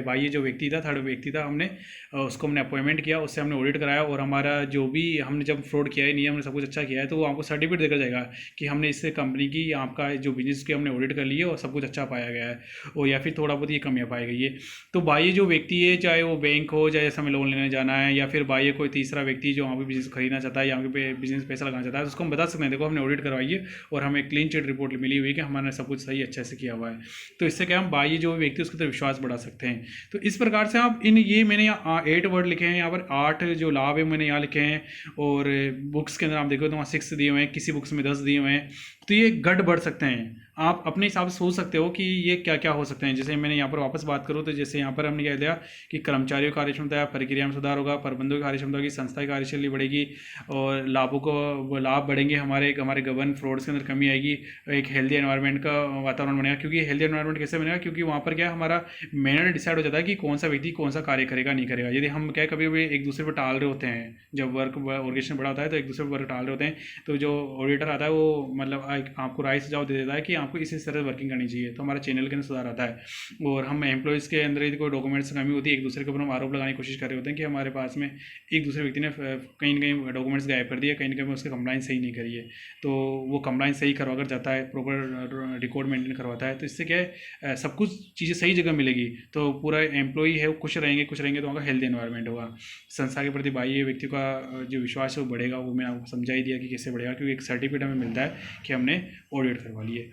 बाह्य जो व्यक्ति था, थर्ड व्यक्ति था, हमने उसको हमने अपॉइंटमेंट किया, उससे हमने ऑडिट कराया, और हमारा जो भी हमने जब फ्रॉड किया है नहीं, हमने सब कुछ अच्छा किया है, तो वो आपको सर्टिफिकेट देकर जाएगा कि हमने इससे कंपनी की, आपका जो बिजनेस की हमने ऑडिट कर लिया और सब कुछ अच्छा पाया गया है, और या फिर थोड़ा बहुत ये कमियाँ पाई गई है। तो बाह्य जो व्यक्ति है, चाहे वो बैंक हो, चाहे जैसे हमें लोन लेने जाना है, या फिर बाह्य कोई तीसरा व्यक्ति जो वहाँ पे बिजनेस खरीदना चाहता है, यहाँ पे बिजनेस पैसा लगाना चाहता है, तो उसको हम बता सकते हैं, देखो हमने ऑडिट करवाई है और हमें क्लीन चिट रिपोर्ट मिली हुई है कि हमारे सब कुछ सही अच्छे से किया हुआ है। तो इससे क्या हम बाह्य जो व्यक्ति उसके तरफ विश्वास बढ़ा सकते हैं। तो इस प्रकार से आप ये मैंने यहाँ 8 वर्ड लिखे हैं, यहाँ पर 8 जो लाभ है मैंने यहाँ लिखे हैं। और बुक्स के अंदर आप देखो तो वहाँ 6 दिए हुए हैं, किसी बुक्स में 10 दिए हुए हैं। तो ये गढ़ बढ़ सकते हैं। आप अपने हिसाब से सोच सकते हो कि ये क्या क्या हो सकते हैं। जैसे मैंने यहाँ पर वापस बात करूँ तो जैसे यहाँ पर हमने कह दिया कि कर्मचारियों की कार्यक्षमता, प्रक्रिया में सुधार होगा, प्रबंधकों की कार्यक्षमता होगी, संस्था की कार्यशैली बढ़ेगी और लाभ बढ़ेंगे, हमारे गवर्न फ्रॉड्स के अंदर कमी आएगी, एक हेल्दी एनवायरनमेंट का वातावरण बनेगा। क्योंकि हेल्दी एनवायरनमेंट कैसे बनेगा? क्योंकि वहाँ पर क्या हमारा मैनर डिसाइड हो जाता है कि कौन सा व्यक्ति कौन सा कार्य करेगा नहीं करेगा। यदि हम क्या कभी कभी एक दूसरे पर टाल रहे होते हैं, जब वर्क ऑर्गेनाइजेशन बड़ा होता है तो एक दूसरे पर वर्क टाल रहे होते हैं, तो जो ऑडिटर आता है वो मतलब आपको राय सुझाव दे देता है कि आपको इस तरह वर्किंग करनी चाहिए, तो हमारा चैनल के अंदर सुधार आता है। और हम एम्प्लॉयज़ के अंदर यदि कोई डॉक्यूमेंट्स कमी होती है, एक दूसरे के ऊपर हम आरोप लगाने की कोशिश कर रहे होते हैं कि हमारे पास में एक दूसरे व्यक्ति ने कहीं ना कहीं डॉक्यूमेंट्स गायब कर दिए, कहीं ना कहीं उसकी कंप्लाइंस सही नहीं करी है, तो वो कंप्लाइंस सही करवा कर जाता है, प्रॉपर रिकॉर्ड मेंटेन करवाता है, तो इससे क्या है सब कुछ चीज़ें सही जगह मिलेगी, तो पूरा एम्प्लॉई है वो खुश रहेंगे तो वहाँ का हेल्दी एनवायरनमेंट होगा। संस्था के प्रति बाह्य व्यक्ति का जो विश्वास है वो बढ़ेगा। वो मैंने आपको समझा ही दिया कि कैसे बढ़ेगा, क्योंकि एक सर्टिफिकेट हमें मिलता है कि हमने ऑडिट करवा लिए।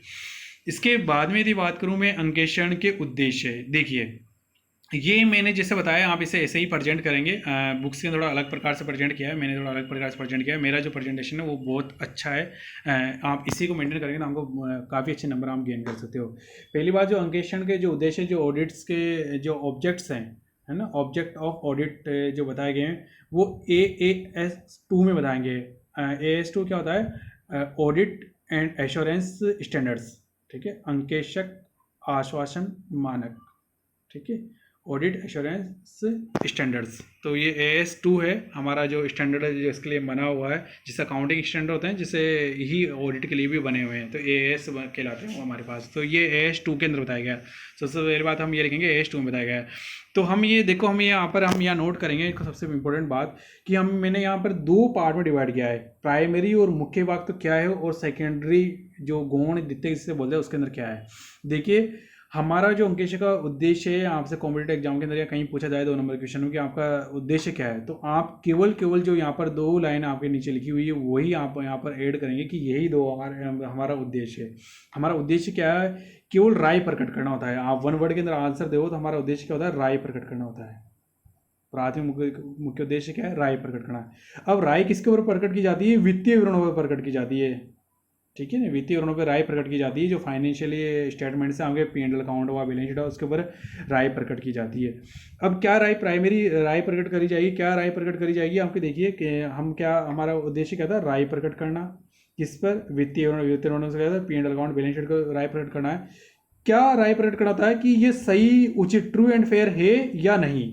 इसके बाद में यदि बात करूँ मैं अंकेक्षण के उद्देश्य, देखिए ये मैंने जैसे बताया आप इसे ऐसे ही प्रेजेंट करेंगे, बुक्स के थोड़ा अलग प्रकार से प्रेजेंट किया है, मैंने थोड़ा अलग प्रकार से प्रेजेंट किया है। मेरा जो प्रेजेंटेशन है वो बहुत अच्छा है, आप इसी को मेंटेन करेंगे तो हमको काफ़ी अच्छे नंबर आप गेन कर सकते हो। पहली बात, जो अंकेक्षण के जो उद्देश्य, जो ऑडिट्स के जो ऑब्जेक्ट्स हैं, है ना, ऑब्जेक्ट ऑफ ऑडिट जो बताए गए हैं वो AAS2 में बताएंगे। AAS2 क्या होता है? ऑडिट एंड एश्योरेंस स्टैंडर्ड्स, ठीक है, अंकेक्षक आश्वासन मानक, ठीक है, ऑडिट एश्योरेंस स्टैंडर्ड्स। तो ये AS2 है हमारा जो स्टैंडर्ड है, जो इसके लिए बना हुआ है, जिससे अकाउंटिंग स्टैंडर्ड होते हैं, जिसे ही ऑडिट के लिए भी बने हुए हैं, तो AS कहलाते हैं वो हमारे पास। तो ये AS2 के अंदर बताया गया है। सबसे पहली बात हम ये लिखेंगे AS2 में बताया गया है। तो हम ये देखो, हम यहाँ नोट करेंगे सबसे इंपॉर्टेंट बात कि मैंने यहाँ पर 2 पार्ट में डिवाइड किया है, प्राइमरी और मुख्य भाग तो क्या है, और सेकेंडरी जो गौण द्वितीयक जिससे बोलते हैं उसके अंदर क्या है। देखिए हमारा जो अंकेक्षण का उद्देश्य है, आपसे कॉम्पिटिटिव एग्जाम के अंदर या कहीं पूछा जाए 2 नंबर क्वेश्चन में कि आपका उद्देश्य क्या है, तो आप केवल जो यहाँ पर 2 लाइन आपके नीचे लिखी हुई है वही आप यहाँ पर ऐड करेंगे कि यही 2 हमारा उद्देश्य है। हमारा उद्देश्य क्या है? केवल राय प्रकट करना होता है। आप 1 वर्ड के अंदर आंसर दो तो हमारा उद्देश्य क्या होता है? राय प्रकट करना होता है। प्राथमिक मुख्य उद्देश्य क्या है? राय प्रकट करना है। अब राय किसके ऊपर प्रकट की जाती है? वित्तीय विवरणों पर प्रकट की जाती है, ठीक है ना। वित्तीय विवरणों पर राय प्रकट की जाती है, जो फाइनेंशियली स्टेटमेंट से आगे P&L अकाउंट हुआ, बैलेंस शीट हुआ, उसके ऊपर राय प्रकट की जाती है। अब क्या प्राइमरी राय प्रकट करी जाएगी, क्या राय प्रकट करी जाएगी? आपके देखिए कि हमारा उद्देश्य क्या था? राय प्रकट करना। किस पर? वित्तीय विवरणों से क्या था? P&L अकाउंट, बैलेंस शीट को राय प्रकट करना है। क्या राय प्रकट करना होता है कि ये सही, उचित, ट्रू एंड फेयर है या नहीं।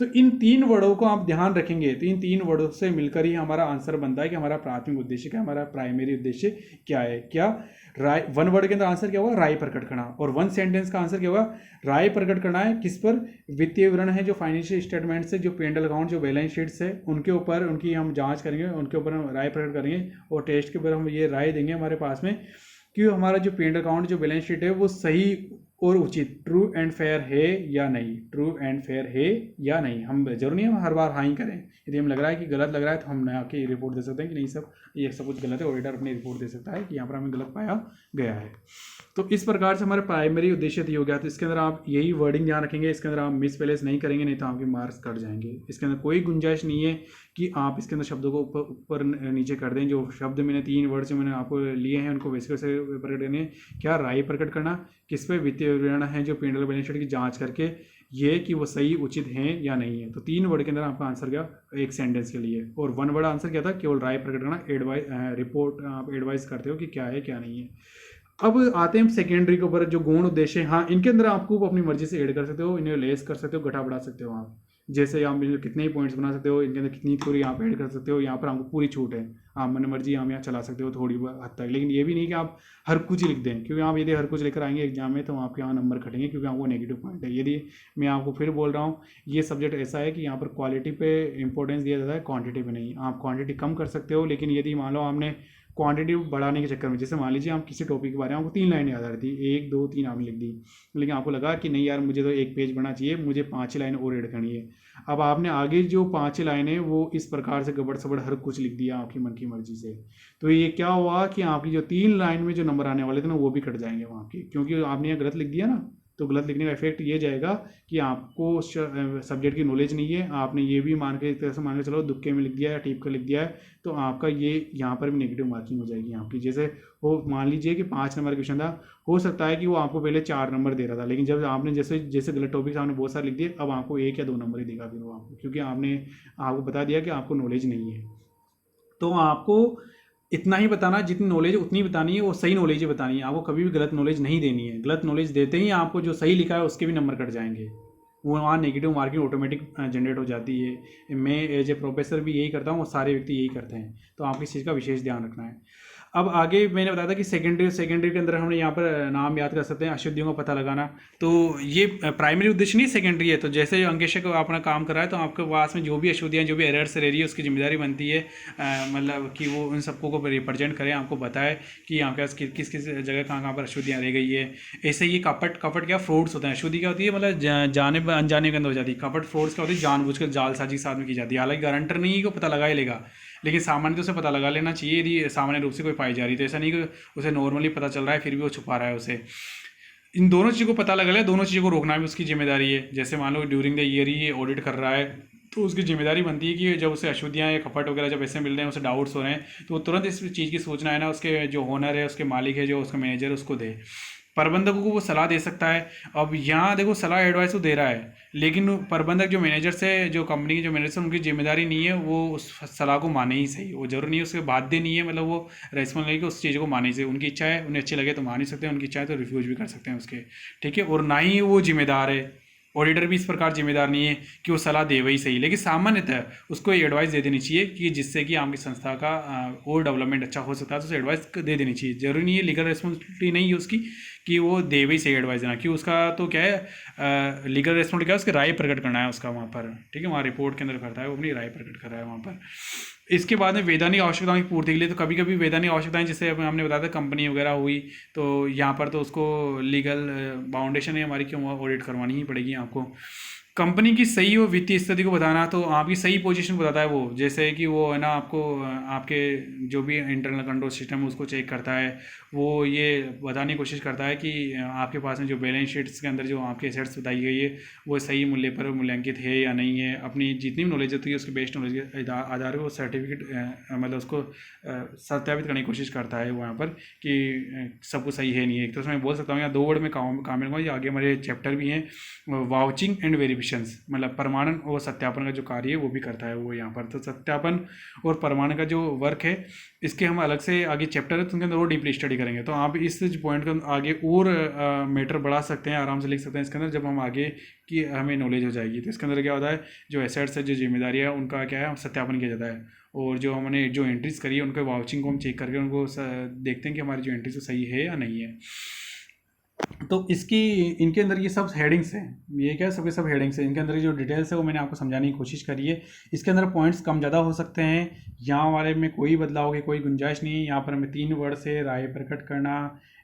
तो इन 3 वर्डों को आप ध्यान रखेंगे, तो इन 3 वर्डों से मिलकर ही हमारा आंसर बनता है कि हमारा प्राथमिक उद्देश्य क्या, हमारा प्राइमरी उद्देश्य क्या है। क्या राय 1 वर्ड के अंदर आंसर क्या होगा? राय प्रकट करना। और 1 सेंटेंस का आंसर क्या होगा? राय प्रकट करना है किस पर? वित्तीय विवरण है, जो फाइनेंशियल स्टेटमेंट्स है, जो P&L अकाउंट, जो बैलेंस शीट्स है, उनके ऊपर उनकी हम जाँच करेंगे, उनके ऊपर हम राय प्रकट करेंगे और टेस्ट के ऊपर हम ये राय देंगे हमारे पास में कि हमारा जो P&L अकाउंट, जो बैलेंस शीट है वो सही और उचित, ट्रू एंड फेयर है या नहीं, ट्रू एंड फेयर है या नहीं। हम जरूर नहीं हम हर बार हाँ ही करें। यदि हम लग रहा है कि गलत लग रहा है तो हम नया की रिपोर्ट दे सकते हैं कि नहीं सब ये सब कुछ गलत है, ऑडिटर अपनी रिपोर्ट दे सकता है कि यहाँ पर हमें गलत पाया गया है। तो इस प्रकार से हमारे प्राइमरी उद्देश्य हो गया। तो इसके अंदर आप यही वर्डिंग ध्यान रखेंगे, इसके अंदर आप मिस प्लेस नहीं करेंगे, नहीं तो आपके मार्क्स कट जाएंगे। इसके अंदर कोई गुंजाइश नहीं है कि आप इसके अंदर शब्दों को ऊपर नीचे कर दें। जो शब्द मैंने 3 वर्ड जो मैंने आपको लिए हैं उनको वैसे वैसे प्रकट करने। क्या? राय प्रकट करना किस पे? वित्तीय विवरण है, जो P&L बैलेंस शीट की जांच करके ये कि वो सही, उचित हैं या नहीं है। तो 3 वर्ड के अंदर आपका आंसर क्या? एक सेंटेंस के लिए। और 1 वर्ड आंसर क्या था? केवल राय प्रकट करना। रिपोर्ट आप एडवाइस करते हो कि क्या है क्या नहीं है। अब आते हैं सेकेंडरी के ऊपर, जो गौण उद्देश्य, हाँ इनके अंदर आपको अपनी मर्जी से ऐड कर सकते हो, इन्हें लेस कर सकते हो, घटा बढ़ा सकते हो आप। जैसे आप कितने ही पॉइंट्स बना सकते हो, इनके अंदर कितनी थ्योरी आप ऐड कर सकते हो, यहाँ पर आपको पूरी छूट है, आप मन मर्जी हम यहाँ चला सकते हो थोड़ी हद तक। लेकिन ये भी नहीं कि आप हर कुछ लिख दें, क्योंकि आप यदि हर कुछ लेकर आएंगे एग्जाम में तो आपके यहाँ नंबर कटेंगे, क्योंकि आपको नेगेटिव पॉइंट है। यदि मैं आपको फिर बोल रहा हूँ, ये सब्जेक्ट ऐसा है कि यहाँ पर क्वालिटी पे इंपॉर्टेंस दिया जाता है, क्वांटिटी पे नहीं। आप क्वांटिटी कम कर सकते हो, लेकिन यदि मान लो आपने क्वांटिटी बढ़ाने के चक्कर में, जैसे मान लीजिए आप किसी टॉपिक के बारे में आपको 3 लाइनें याद आ रही थी, 1 2 3 आपने लिख दी, लेकिन आपको लगा कि नहीं यार मुझे तो 1 पेज बढ़ना चाहिए, मुझे 5 लाइन और ऐड करनी है। अब आपने आगे जो 5 लाइनें वो इस प्रकार से गबड़ सबड़ हर कुछ लिख दिया आपकी मन की मर्जी से, तो ये क्या हुआ कि आपकी जो 3 लाइन में जो नंबर आने वाले थे ना वो भी कट जाएंगे वहाँ के, क्योंकि आपने यहाँ गलत लिख दिया ना, तो गलत लिखने का इफेक्ट ये जाएगा कि आपको सब्जेक्ट की नॉलेज नहीं है, आपने ये भी मान के एक तरह से मान के चलो दुक्के में लिख दिया है, टीप कर लिख दिया है, तो आपका ये यहाँ पर भी नेगेटिव मार्किंग हो जाएगी आपकी। जैसे वो मान लीजिए कि 5 नंबर का क्वेश्चन था, हो सकता है कि वो आपको पहले 4 नंबर दे रहा था, लेकिन जब आपने जैसे जैसे गलत टॉपिक आपने बहुत सारे लिख दिए, अब आपको 1 या 2 नंबर ही देगा फिर वो आपको, क्योंकि आपको बता दिया कि आपको नॉलेज नहीं है। तो आपको इतना ही बताना, जितनी नॉलेज उतनी बतानी है, वो सही नॉलेज ही बतानी है, आपको कभी भी गलत नॉलेज नहीं देनी है। गलत नॉलेज देते ही आपको जो सही लिखा है उसके भी नंबर कट जाएंगे, वो वहाँ नेगेटिव मार्किंग ऑटोमेटिक जनरेट हो जाती है। मैं एज ए प्रोफेसर भी यही करता हूँ और सारे व्यक्ति यही करते हैं, तो आपको इस चीज़ का विशेष ध्यान रखना है। अब आगे मैंने बताया था कि सेकेंडरी के अंदर हमने यहाँ पर नाम याद कर सकते हैं, अशुद्धियों का पता लगाना। तो ये प्राइमरी उद्देश्य नहीं, सेकेंडरी है। तो जैसे अंकेशक अपना काम कर रहा है, तो आपके पास में जो भी अशुद्धियाँ, जो भी एरर्स रह रही है, उसकी जिम्मेदारी बनती है मतलब कि वो उन सबको को रिप्रेजेंट करें, आपको बताए कि यहाँ के किस किस जगह कहाँ पर अशुद्धियाँ रह गई है। ऐसे ही कपट क्या फ्रॉड्स होते हैं। अशुद्धि क्या होती है, मतलब जाने अनजाने के अंदर हो जाती है। कपट फ्रॉड्स क्या होती है, जानबूझकर जालसाजी साथ में की जाती है। हालांकि गारंटर नहीं है कि पता लगा ही लेगा, लेकिन सामान्य तो उसे पता लगा लेना चाहिए यदि सामान्य रूप से कोई पाई जा रही। तो ऐसा नहीं कि उसे नॉर्मली पता चल रहा है फिर भी वो छुपा रहा है उसे। इन दोनों चीज़ों को पता लगा ले, दोनों चीज़ों को रोकना भी उसकी जिम्मेदारी है। जैसे मान लो ड्यूरिंग द ईयर ही ये ऑडिट कर रहा है, तो उसकी जिम्मेदारी बनती है कि जब उसे अशुद्धियाँ या कपट वगैरह जब ऐसे मिल रहे हैं, उसे डाउट्स हो रहे हैं, तो वो तुरंत इस चीज़ की सूचना है ना उसके जो ओनर है, उसके मालिक है, जो उसका मैनेजर है, उसको दे। प्रबंधकों को वो सलाह दे सकता है। अब यहाँ देखो सलाह एडवाइस तो दे रहा है, लेकिन प्रबंधक जो मैनेजर से, जो कंपनी के जो मैनेजर, उनकी जिम्मेदारी नहीं है वो उस सलाह को माने ही सही। वो जरूरी नहीं है, उसके बाध्य नहीं है, मतलब वो रेस्पॉन्स नहीं कि उस चीज़ को माने ही सही। उनकी इच्छा है, उन्हें अच्छी लगे तो मान ही सकते हैं, उनकी इच्छा है तो रिफ्यूज भी कर सकते हैं उसके, ठीक है। और ना ही वो जिम्मेदार है, ऑडिटर भी इस प्रकार जिम्मेदार नहीं है कि वो सलाह दे वही सही। लेकिन सामान्यतः उसको ये एडवाइस दे देनी चाहिए कि जिससे कि आपकी संस्था का और डेवलपमेंट अच्छा हो सकता है, तो उसे एडवाइस दे देनी चाहिए। जरूरी नहीं है, लीगल रिस्पॉन्सिबिलिटी नहीं है उसकी कि वो दे वही सही एडवाइस देना, कि उसका तो क्या है, लीगल रिस्पॉन्सिबिलिटी क्या है, उसकी राय प्रकट करना है उसका वहाँ पर, ठीक है। वहाँ रिपोर्ट के अंदर करता है, वो अपनी राय प्रकट कर रहा है वहाँ पर। इसके बाद में वैधानिक आवश्यकताओं की पूर्ति के लिए, तो कभी कभी वैधानिक आवश्यकताएं, जैसे हमने बताया था कंपनी वगैरह हुई, तो यहाँ पर तो उसको लीगल बाउंडेशन है हमारी, क्यों ऑडिट करवानी ही पड़ेगी आपको। कंपनी की सही और वित्तीय स्थिति को बताना, तो आपकी सही पोजीशन बताता है वो। जैसे कि वो है ना, आपको आपके जो भी इंटरनल कंट्रोल सिस्टम है उसको चेक करता है। वो ये बताने की कोशिश करता है कि आपके पास में जो बैलेंस शीट्स के अंदर जो आपके एसेट्स बताई गई है वो सही मूल्य पर मूल्यांकित है या नहीं है। अपनी जितनी भी नॉलेज होती है उसके बेस्ट नॉलेज के आधार पर वो सर्टिफिकेट मतलब उसको सत्यापित करने की कोशिश करता है वहाँ पर कि सब कुछ सही है नहीं है। एक तो मैं बोल सकता हूँ यहाँ 2 वर्ड में काम करूँगा। ये आगे हमारे चैप्टर भी हैं, वाउचिंग एंड वेरिफिकेशंस, मतलब प्रमाणन और सत्यापन का जो कार्य है वो भी करता है वो यहाँ पर। तो सत्यापन और प्रमाणन का जो वर्क है, इसके हम अलग से आगे चैप्टर है तो उनके अंदर और डीपली स्टडी करेंगे। तो आप इस पॉइंट को आगे और मैटर बढ़ा सकते हैं, आराम से लिख सकते हैं इसके अंदर, जब हम आगे की हमें नॉलेज हो जाएगी। तो इसके अंदर क्या होता है, जो एसेट्स है, जो जिम्मेदारी है, उनका क्या है सत्यापन किया जाता है। और जो हमने जो एंट्रीज करी है उनके वाउचिंग को हम चेक करके उनको देखते हैं कि हमारी जो एंट्रीज सही है या नहीं है। तो इसकी इनके अंदर ये सब हेडिंग्स हैं, ये क्या सबके सब हेडिंग्स हैं। इनके अंदर जो डिटेल्स है वो मैंने आपको समझाने की कोशिश करी है। इसके अंदर पॉइंट्स कम ज़्यादा हो सकते हैं, यहाँ वाले में कोई बदलाव की कोई गुंजाइश नहीं है। यहाँ पर हमें 3 वर्ड से राय प्रकट करना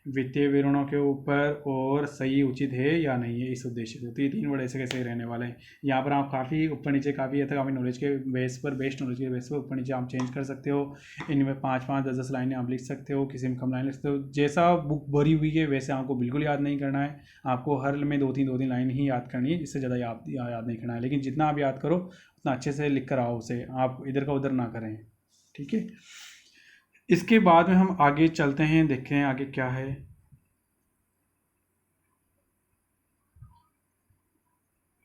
वित्तीय विवरणों के ऊपर, और सही उचित है या नहीं है इस उद्देश्य से। तो ये 3 वर्ड ऐसे कैसे रहने वाले हैं। यहाँ पर आप काफ़ी ऊपर नीचे काफ़ी हद तक अपनी नॉलेज के बेस पर, बेस्ट नॉलेज के बेस पर ऊपर नीचे आप चेंज कर सकते हो। इनमें 5-5, 10-10 लाइनें आप लिख सकते हो, किसी में कम लाइन लिख सकते हो। जैसा बुक भरी हुई है वैसे आपको बिल्कुल याद नहीं करना है, आपको हर में 2-3 लाइन ही याद करनी है, इससे ज़्यादा याद नहीं करना है। लेकिन जितना आप याद करो उतना अच्छे से लिख कर आओ उसे, आप इधर का उधर ना करें, ठीक है। इसके बाद में हम आगे चलते हैं, देखते हैं आगे क्या है।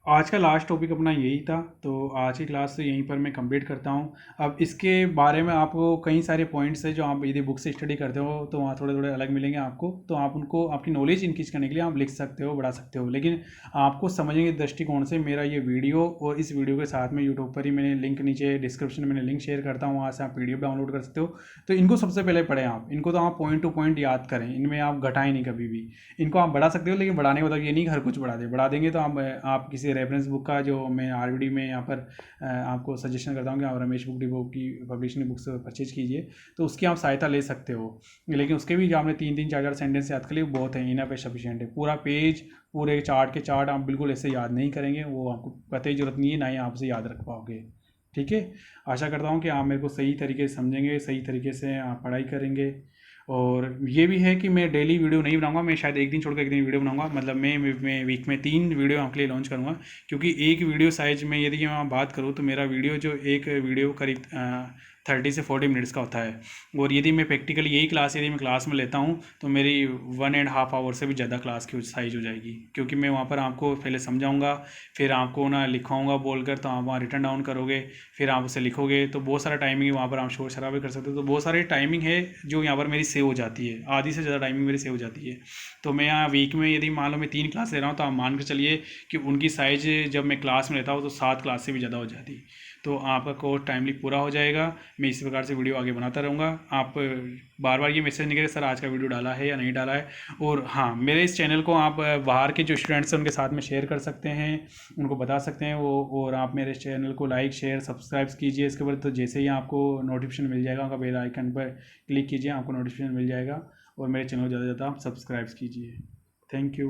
आज का लास्ट टॉपिक अपना यही था, तो आज की क्लास से यहीं पर मैं कंप्लीट करता हूँ। अब इसके बारे में आपको कई सारे पॉइंट्स हैं जो आप यदि बुक से स्टडी करते हो तो वहाँ थोड़े थोड़े अलग मिलेंगे आपको, तो आप उनको आपकी नॉलेज इंक्रीज करने के लिए आप लिख सकते हो, बढ़ा सकते हो। लेकिन आपको समझने के दृष्टिकोण से मेरा ये वीडियो और इस वीडियो के साथ में यूट्यूब पर ही मैंने लिंक नीचे डिस्क्रिप्शन में मैंने लिंक शेयर करता हूँ, वहाँ से आप PDF डाउनलोड कर सकते हो। तो इनको सबसे पहले पढ़ें आप, इनको तो आप पॉइंट टू पॉइंट याद करें, इनमें आप घटाएं नहीं कभी भी। इनको आप बढ़ा सकते हो, लेकिन बढ़ाने का मतलब ये नहीं कि हर कुछ बढ़ा देंगे। तो आप किसी रेफरेंस बुक का, जो मैं RVD में यहाँ पर आपको सजेशन करता हूँ कि आप रमेश बुक डिपो की पब्लिशिंग बुक्स परचेज कीजिए, तो उसकी आप सहायता ले सकते हो। लेकिन उसके भी जो आपने 3-4 सेंटेंस याद कर लिए बहुत है, इनफ है, सफिशिएंट है। पूरा पेज, पूरे चार्ट के चार्ट आप बिल्कुल ऐसे याद नहीं करेंगे, वो आपको कतई जरूरत नहीं है, ना ही आप उसे याद रख पाओगे, ठीक है। आशा करता हूँ कि आप मेरे को सही तरीके से समझेंगे, सही तरीके से आप पढ़ाई करेंगे। और ये भी है कि मैं डेली वीडियो नहीं बनाऊंगा, मैं शायद एक दिन छोड़ कर एक दिन वीडियो बनाऊंगा, मतलब मैं वीक में 3 वीडियो आपके लिए लॉन्च करूंगा। क्योंकि एक वीडियो साइज में यदि मैं बात करूँ तो मेरा वीडियो जो एक वीडियो करीब 30 से 40 मिनट्स का होता है। और यदि मैं प्रैक्टिकली यही क्लास यदि मैं क्लास में लेता हूँ तो मेरी 1.5 आवर से भी ज़्यादा क्लास की साइज हो जाएगी। क्योंकि मैं वहाँ पर आपको पहले समझाऊंगा, फिर आपको ना लिखवाऊंगा बोलकर, तो आप वहाँ रिटर्न डाउन करोगे, फिर आप उसे लिखोगे, तो बहुत सारा टाइमिंग वहाँ पर आप शोर शराबे कर सकते हो। तो बहुत सारी टाइमिंग है जो यहाँ पर मेरी सेव हो जाती है, आधी से ज़्यादा टाइमिंग मेरी सेव हो जाती है। तो मैं यहाँ वीक में यदि मान लो मैं 3 क्लास ले रहा हूँ तो आप मान कर चलिए कि उनकी साइज जब मैं क्लास में लेता हूँ तो 7 क्लास से भी ज़्यादा हो जाती। तो आपका कोर्स टाइमली पूरा हो जाएगा। मैं इसी प्रकार से वीडियो आगे बनाता रहूँगा। आप बार बार ये मैसेज नहीं करें सर आज का वीडियो डाला है या नहीं डाला है। और हाँ, मेरे इस चैनल को आप बाहर के जो स्टूडेंट्स हैं उनके साथ में शेयर कर सकते हैं, उनको बता सकते हैं वो। और आप मेरे चैनल को लाइक शेयर सब्सक्राइब कीजिए इसके बाद, तो जैसे ही आपको नोटिफिकेशन मिल जाएगा उनका बेल आइकन पर क्लिक कीजिए, आपको नोटिफिकेशन मिल जाएगा। और मेरे चैनल को ज़्यादा से ज़्यादा आप सब्सक्राइब कीजिए। Thank you.